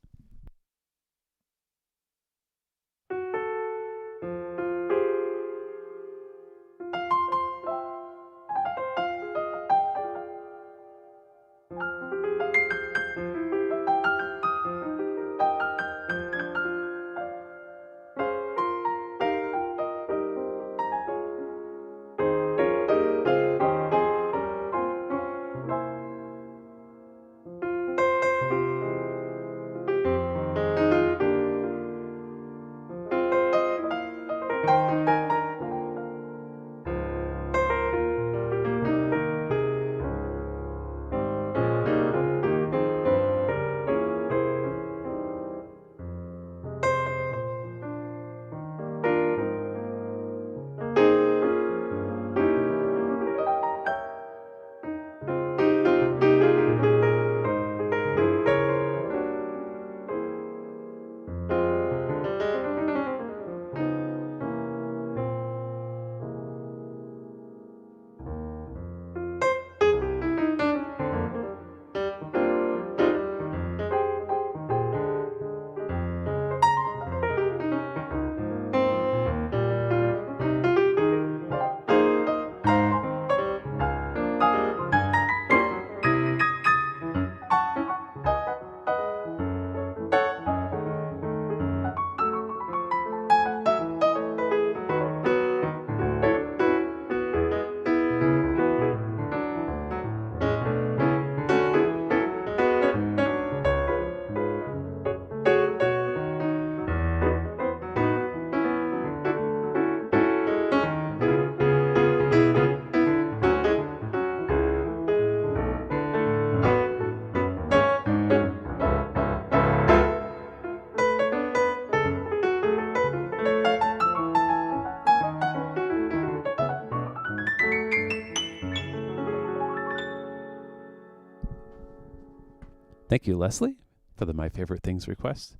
Thank you, Leslie, for the My Favorite Things request.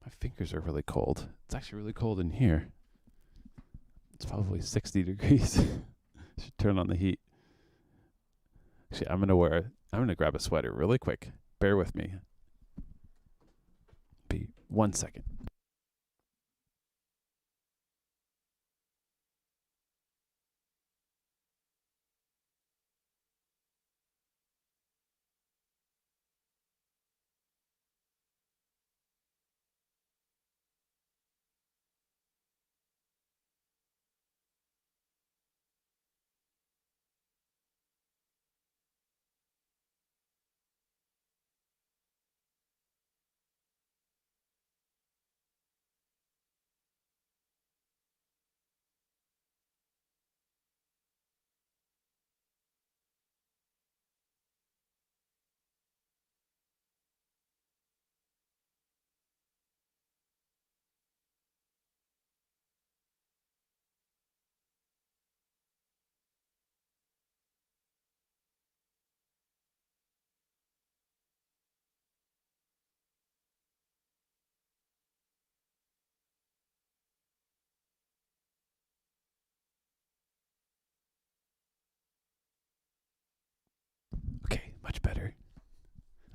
My fingers are really cold. It's actually really cold in here. It's probably 60 degrees. Should turn on the heat. Actually, I'm gonna grab a sweater really quick. Bear with me. Be 1 second. Okay, much better.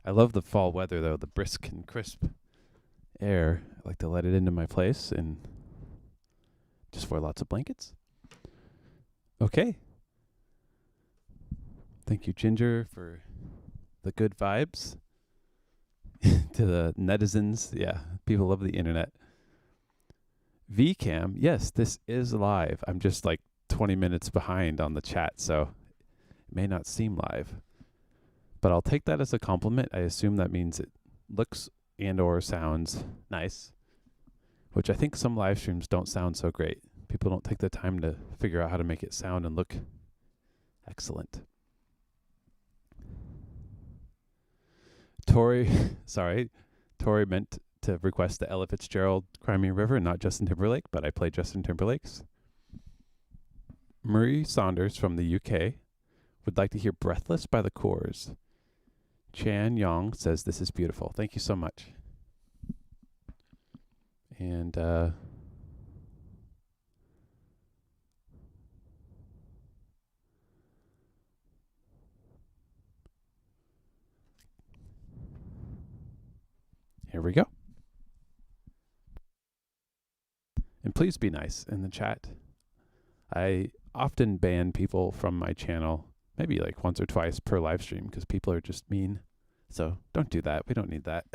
I love the fall weather, though, the brisk and crisp air. I like to let it into my place and just wear lots of blankets. Okay. Thank you, Ginger, for the good vibes. To the netizens, yeah, people love the internet. VCam, yes, this is live. I'm just like 20 minutes behind on the chat, so it may not seem live. But I'll take that as a compliment. I assume that means it looks and or sounds nice, which I think some live streams don't sound so great. People don't take the time to figure out how to make it sound and look excellent. Tori meant to request the Ella Fitzgerald Cry Me a River, not Justin Timberlake, but I played Justin Timberlake's. Marie Saunders from the UK would like to hear Breathless by the Corrs. Chan Yong says this is beautiful. Thank you so much. And here we go. And please be nice in the chat. I often ban people from my channel, maybe like once or twice per live stream, because people are just mean. So don't do that. We don't need that.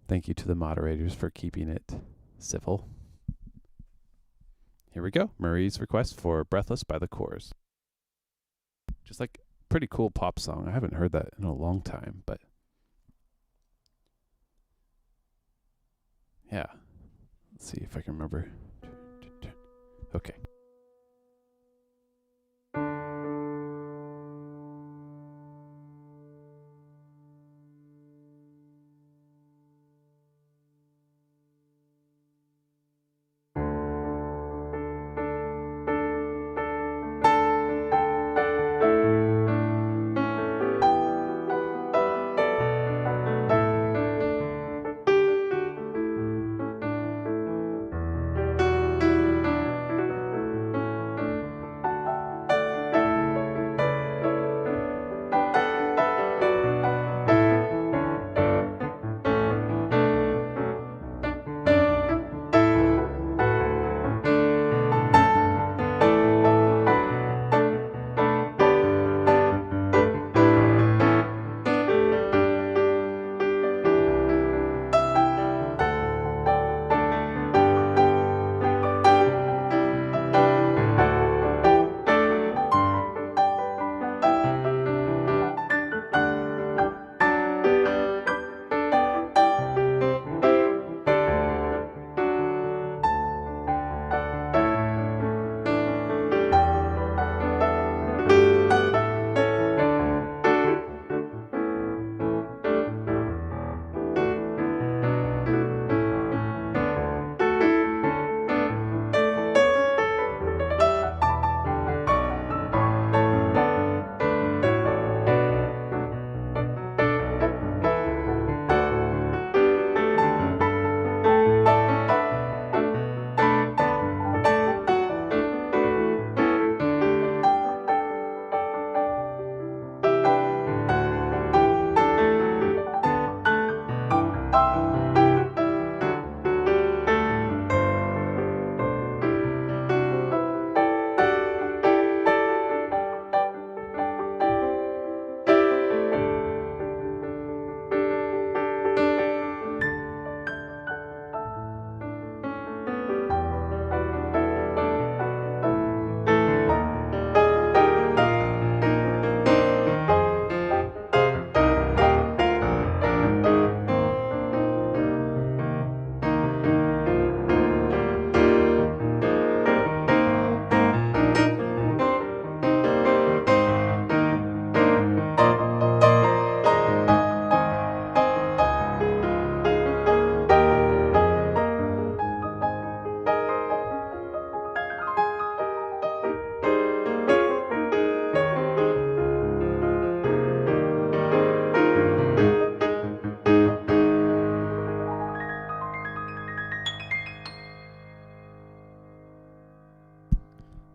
Thank you to the moderators for keeping it civil. Here we go. Marie's request for Breathless by the Corrs. Just like pretty cool pop song. I haven't heard that in a long time, but yeah. Let's see if I can remember. Okay.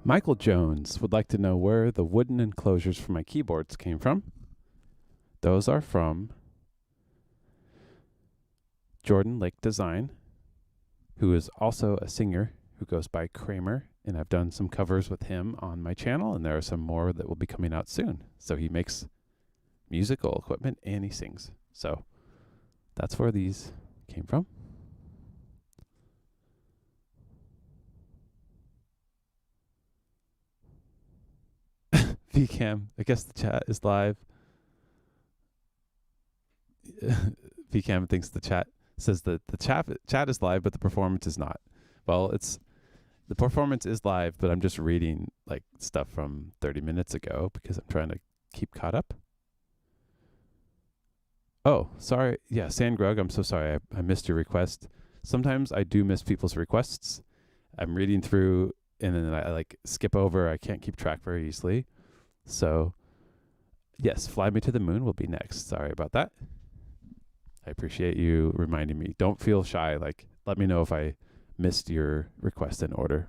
Michael Jones would like to know where the wooden enclosures for my keyboards came from. Those are from Jordan Lake Design, who is also a singer who goes by Kramer, and I've done some covers with him on my channel, and there are some more that will be coming out soon. So he makes musical equipment and he sings. So that's where these came from. VCam, I guess the chat is live. VCam thinks the chat says that the chat is live, but the performance is not. Well, the performance is live, but I'm just reading like stuff from 30 minutes ago because I'm trying to keep caught up. Oh, sorry. Yeah, Sandgrug, I'm so sorry. I missed your request. Sometimes I do miss people's requests. I'm reading through and then I like skip over. I can't keep track very easily. So, yes, Fly Me to the Moon will be next. Sorry about that. I appreciate you reminding me. Don't feel shy. Like, let me know if I missed your request in order.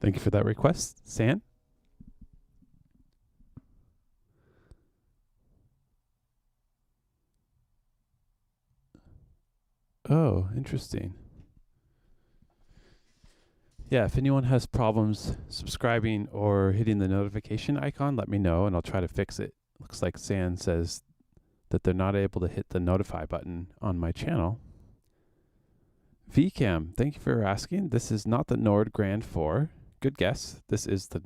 Thank you for that request, San. Oh, interesting. Yeah, if anyone has problems subscribing or hitting the notification icon, let me know and I'll try to fix it. Looks like San says that they're not able to hit the notify button on my channel. VCam, thank you for asking. This is not the Nord Grand 4. Good guess. This is the,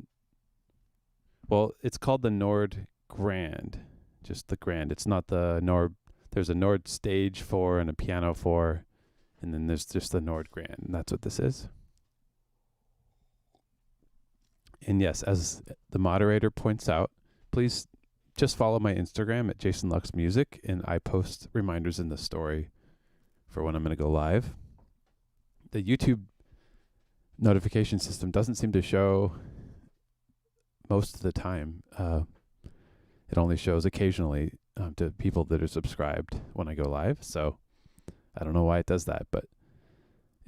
well, it's called the Nord Grand. Just the Grand. It's not the Nord. There's a Nord Stage 4 and a Piano 4. And then there's just the Nord Grand. And that's what this is. And yes, as the moderator points out, please just follow my Instagram at Jason Lux Music, and I post reminders in the story for when I'm going to go live. The YouTube notification system doesn't seem to show most of the time. It only shows occasionally to people that are subscribed when I go live. So I don't know why it does that, but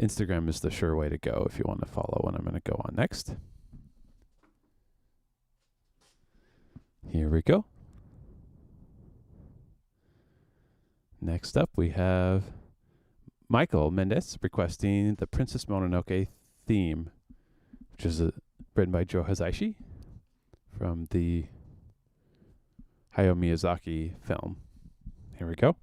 Instagram is the sure way to go if you want to follow when I'm going to go on next. Here we go. Next up, we have Michael Mendez requesting the Princess Mononoke theme, which is written by Joe Hisaishi from the Hayao Miyazaki film. Here we go.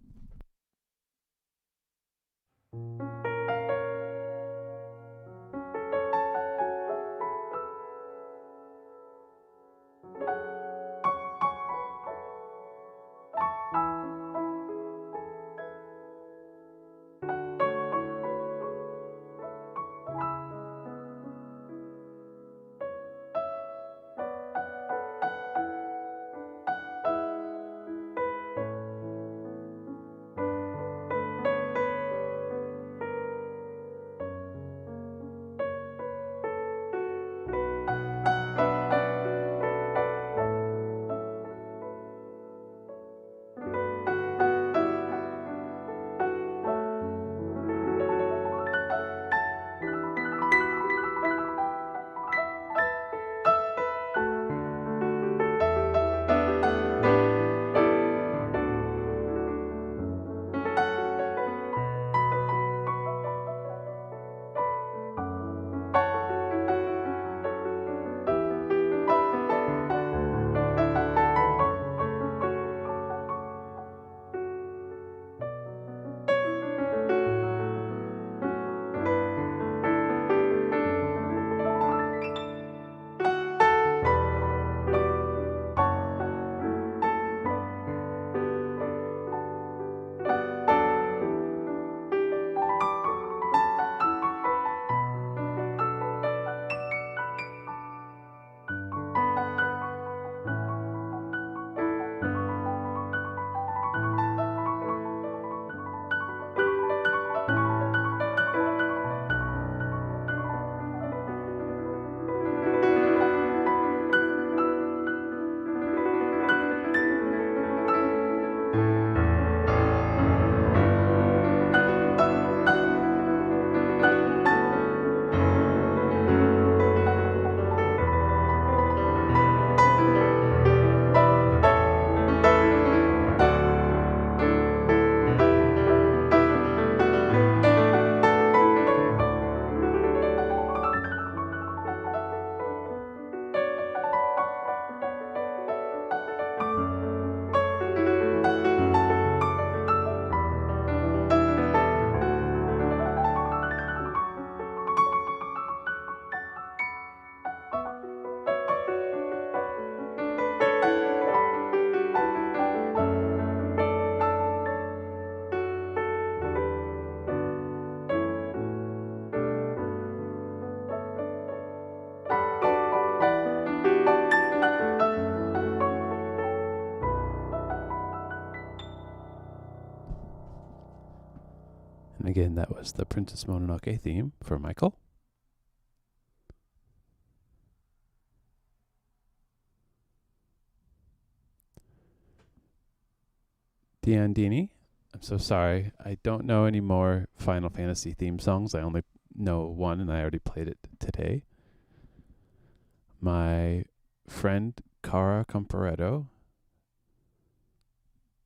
Again, that was the Princess Mononoke theme for Michael. Diandini, I'm so sorry. I don't know any more Final Fantasy theme songs. I only know one, and I already played it today. My friend Cara Comparetto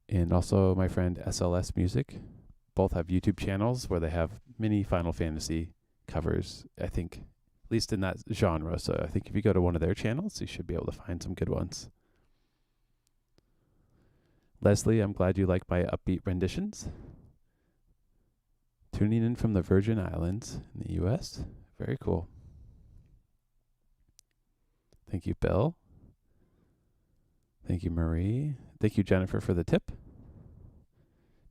and also my friend SLS Music both have YouTube channels where they have many Final Fantasy covers, I think, at least in that genre. So I think if you go to one of their channels, you should be able to find some good ones. Leslie, I'm glad you like my upbeat renditions. Tuning in from the Virgin Islands in the U.S. Very cool. Thank you, Bill. Thank you, Marie. Thank you, Jennifer, for the tip.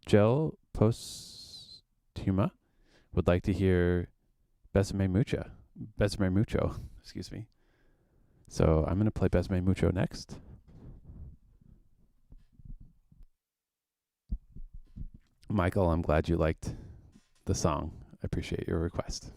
Jill Postuma would like to hear Besame Mucho, excuse me. So I'm going to play Besame Mucho next. Michael, I'm glad you liked the song. I appreciate your request.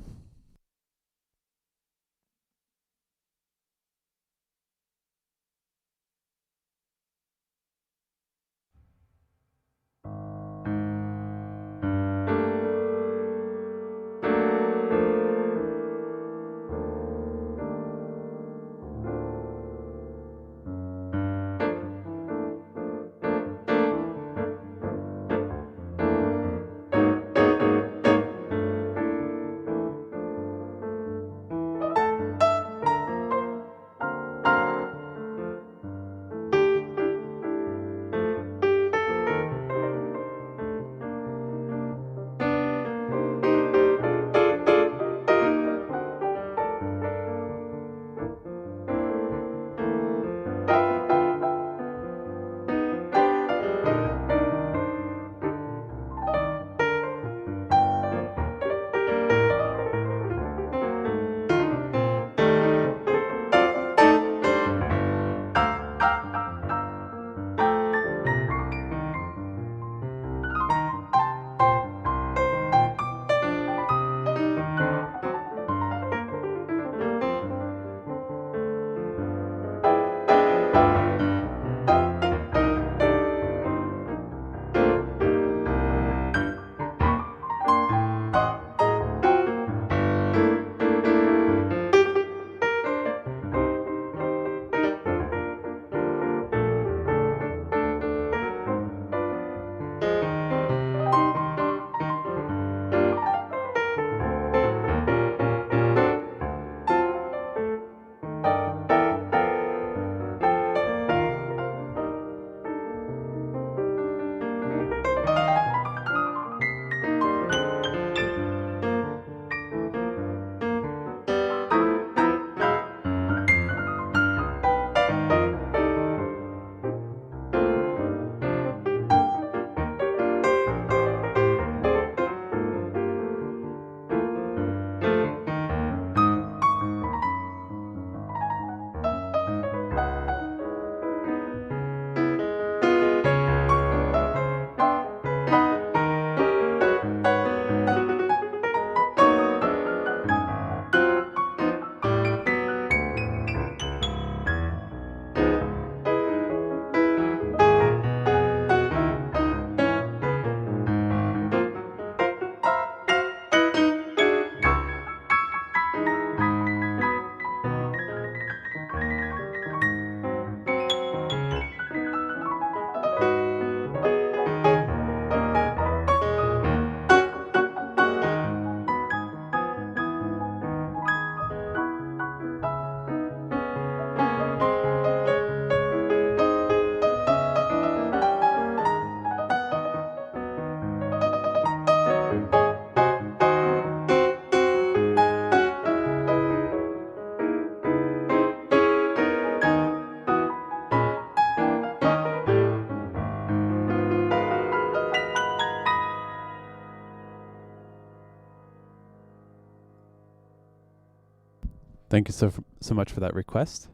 Thank you so much for that request.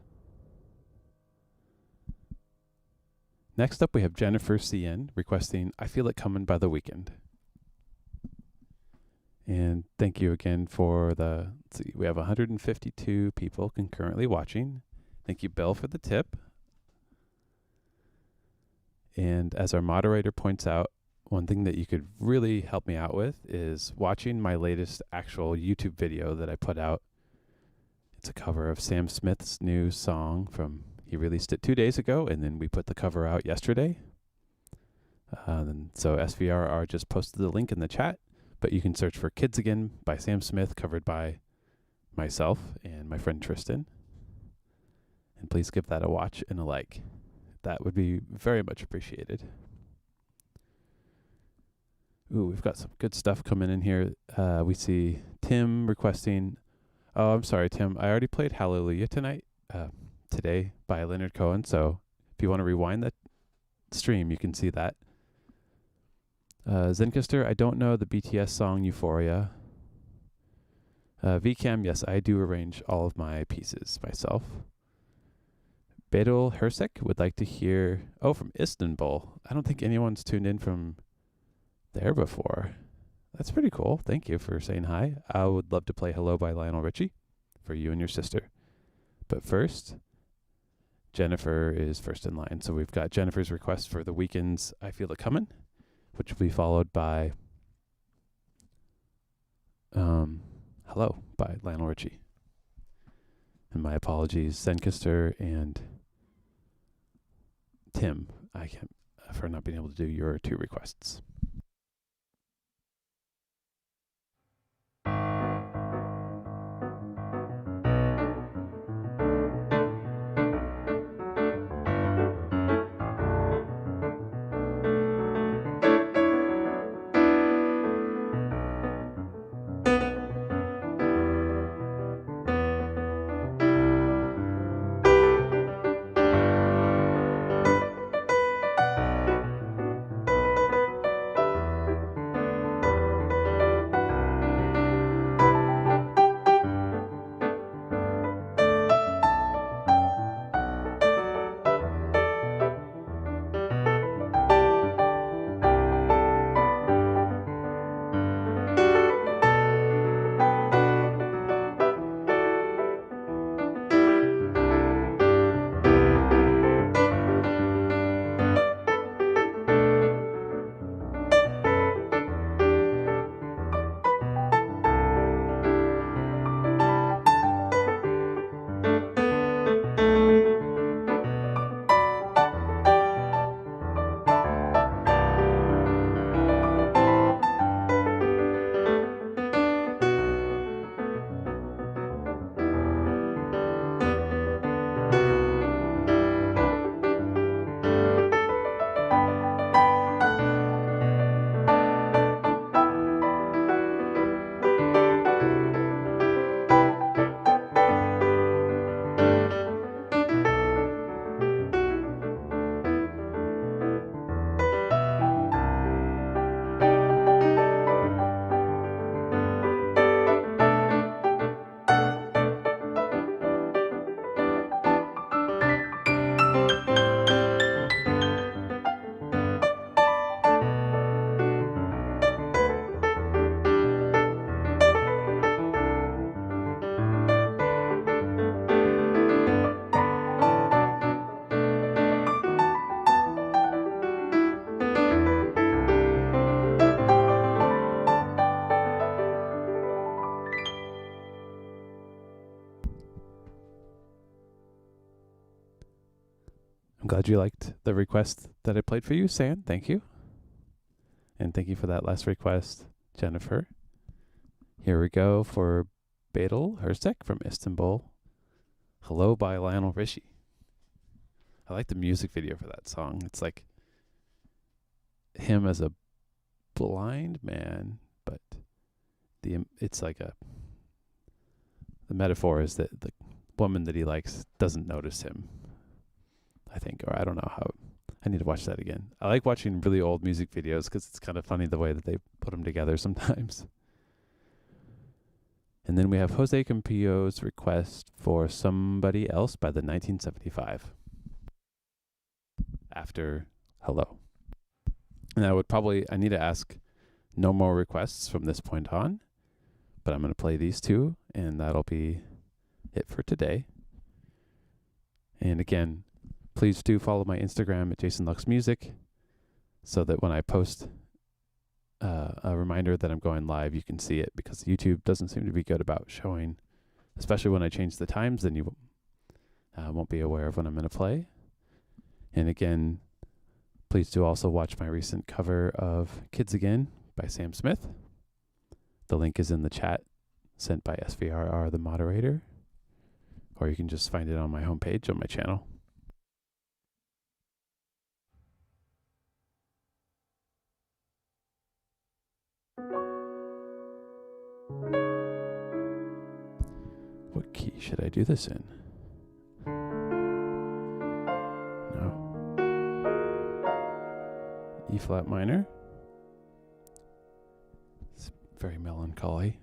Next up, we have Jennifer CN requesting I Feel It Comin' by the Weekend. And thank you again for let's see, we have 152 people concurrently watching. Thank you, Bill, for the tip. And as our moderator points out, one thing that you could really help me out with is watching my latest actual YouTube video that I put out. It's a cover of Sam Smith's new song he released it 2 days ago, and then we put the cover out yesterday. And so SVRR just posted the link in the chat, but you can search for Kids Again by Sam Smith, covered by myself and my friend Tristan. And please give that a watch and a like. That would be very much appreciated. Ooh, we've got some good stuff coming in here. We see Tim requesting, oh, I'm sorry, Tim. I already played Hallelujah today by Leonard Cohen. So if you want to rewind that stream, you can see that. Zencaster, I don't know the BTS song Euphoria. VCam, yes, I do arrange all of my pieces myself. Bedel Hersek would like to hear, from Istanbul. I don't think anyone's tuned in from there before. That's pretty cool. Thank you for saying hi. I would love to play Hello by Lionel Richie for you and your sister. But first, Jennifer is first in line. So we've got Jennifer's request for The Weeknd's I Feel It Comin', which will be followed by Hello by Lionel Richie. And my apologies, Zencaster and Tim, for not being able to do your two requests. I'm glad you liked the request that I played for you, Sam. Thank you. And thank you for that last request, Jennifer. Here we go for Bedel Hersek from Istanbul. Hello by Lionel Richie. I like the music video for that song. It's like him as a blind man, but it's like the metaphor is that the woman that he likes doesn't notice him, I think, or I don't know how. I need to watch that again. I like watching really old music videos because it's kind of funny the way that they put them together sometimes. And then we have Jose Campillo's request for Somebody Else by the 1975 after Hello. And I need to ask no more requests from this point on. but I'm going to play these two, and that'll be it for today. And again, please do follow my Instagram at JasonLuxMusic so that when I post a reminder that I'm going live, you can see it, because YouTube doesn't seem to be good about showing, especially when I change the times, then you won't be aware of when I'm going to play. And again, please do also watch my recent cover of Kids Again by Sam Smith. The link is in the chat sent by SVRR, the moderator, or you can just find it on my homepage on my channel. What key should I do this in? No. E flat minor. It's very melancholy.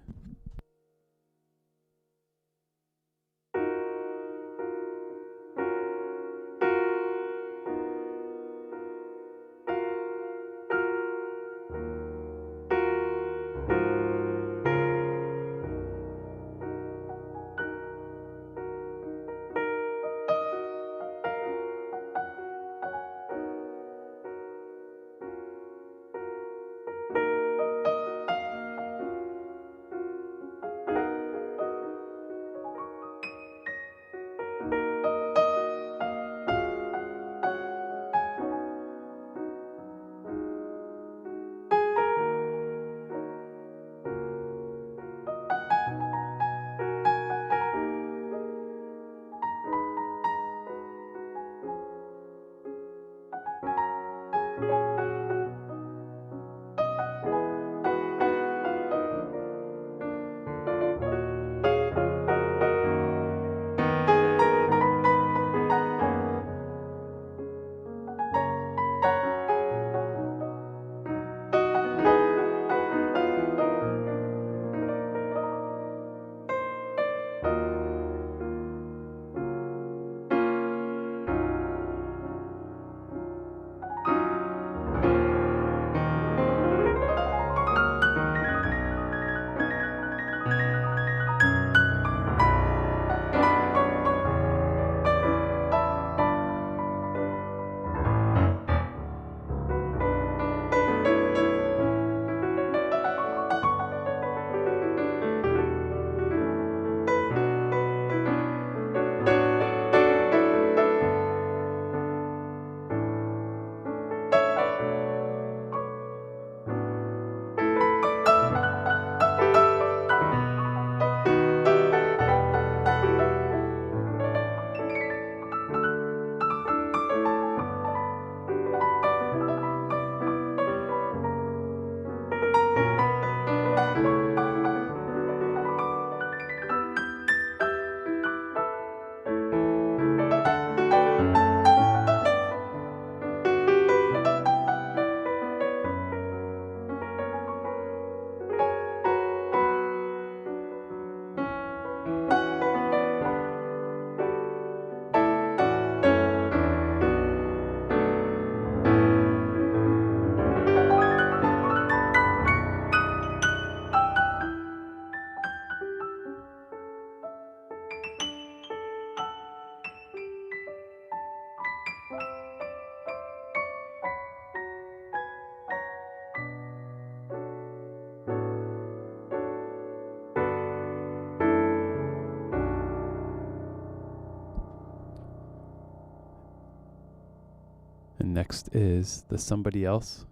And next is the Somebody Else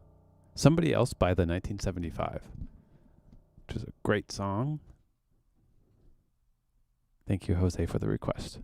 by the 1975, which is a great song. Thank you, Jose, for the request.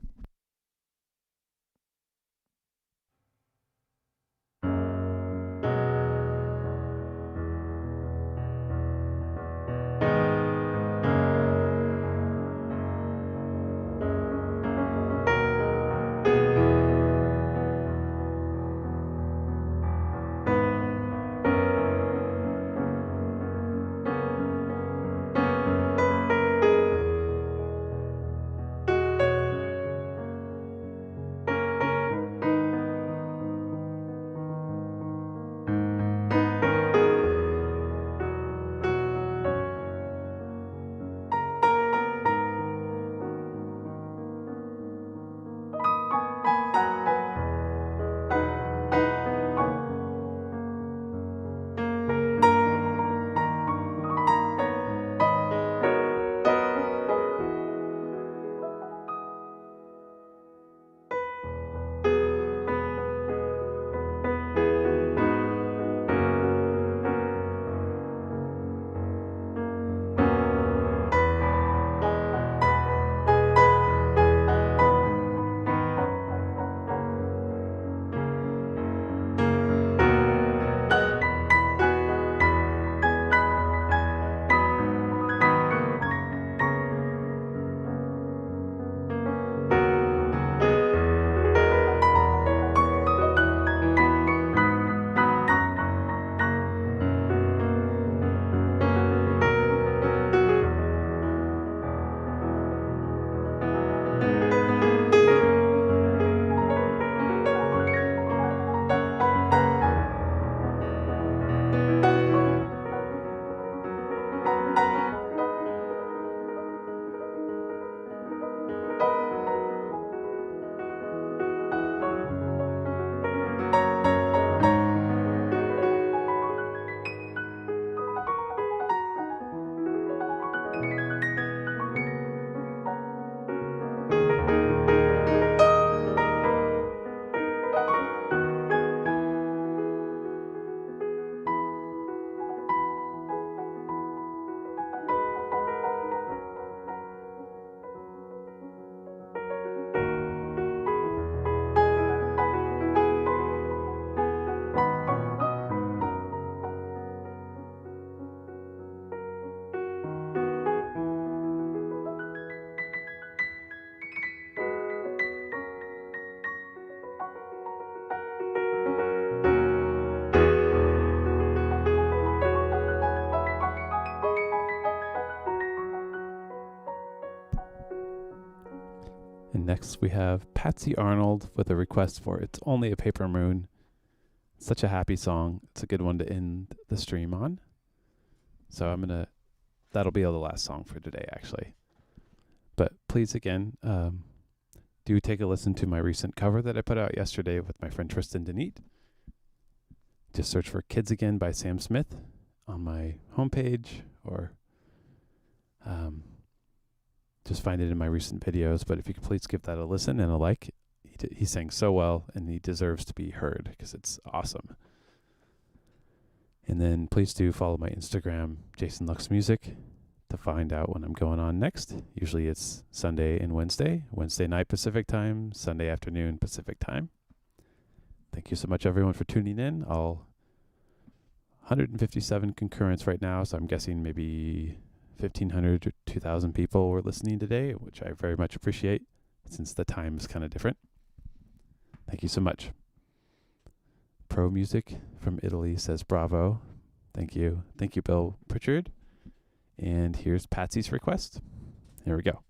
And next we have Patsy Arnold with a request for It's Only a Paper Moon. Such a happy song. It's a good one to end the stream on. So that'll be the last song for today, actually. But please, again, do take a listen to my recent cover that I put out yesterday with my friend Tristan Denete. Just search for Kids Again by Sam Smith on my homepage, or just find it in my recent videos. But if you could please give that a listen and a like. He sang so well, and he deserves to be heard because it's awesome. And then please do follow my Instagram, Jason Lux Music, to find out when I'm going on next. Usually it's Sunday and Wednesday night Pacific time, Sunday afternoon Pacific time. Thank you so much, everyone, for tuning in. 157 concurrents right now, so I'm guessing maybe 1,500 to 2,000 people were listening today, which I very much appreciate since the time is kind of different. Thank you so much. Pro Music from Italy says bravo. Thank you. Thank you, Bill Pritchard. And here's Patsy's request. Here we go.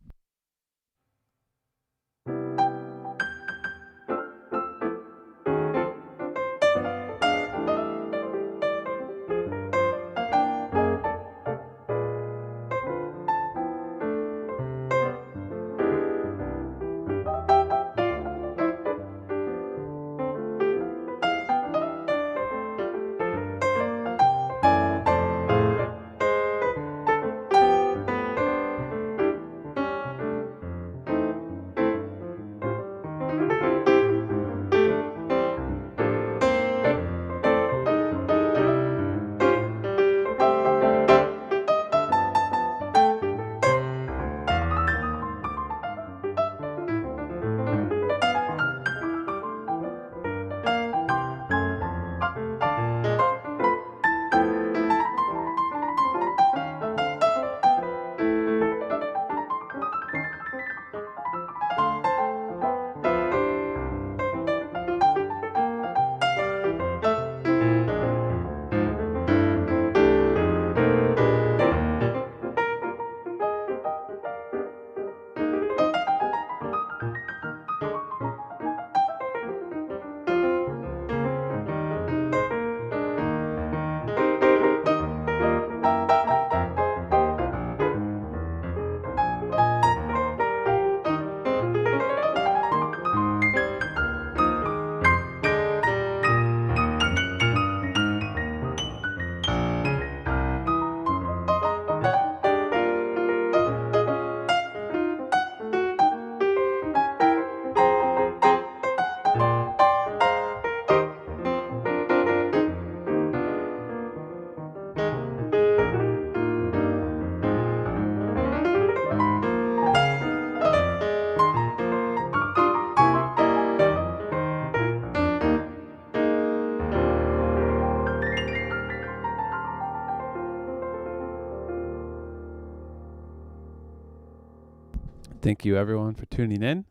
Thank you, everyone, for tuning in.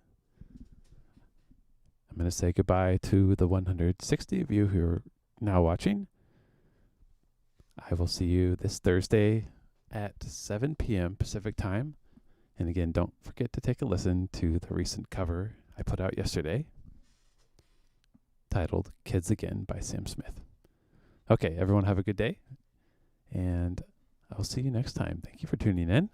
I'm going to say goodbye to the 160 of you who are now watching. I will see you this Thursday at 7 p.m. Pacific time. And again, don't forget to take a listen to the recent cover I put out yesterday titled Kids Again by Sam Smith. Okay, everyone have a good day, and I'll see you next time. Thank you for tuning in.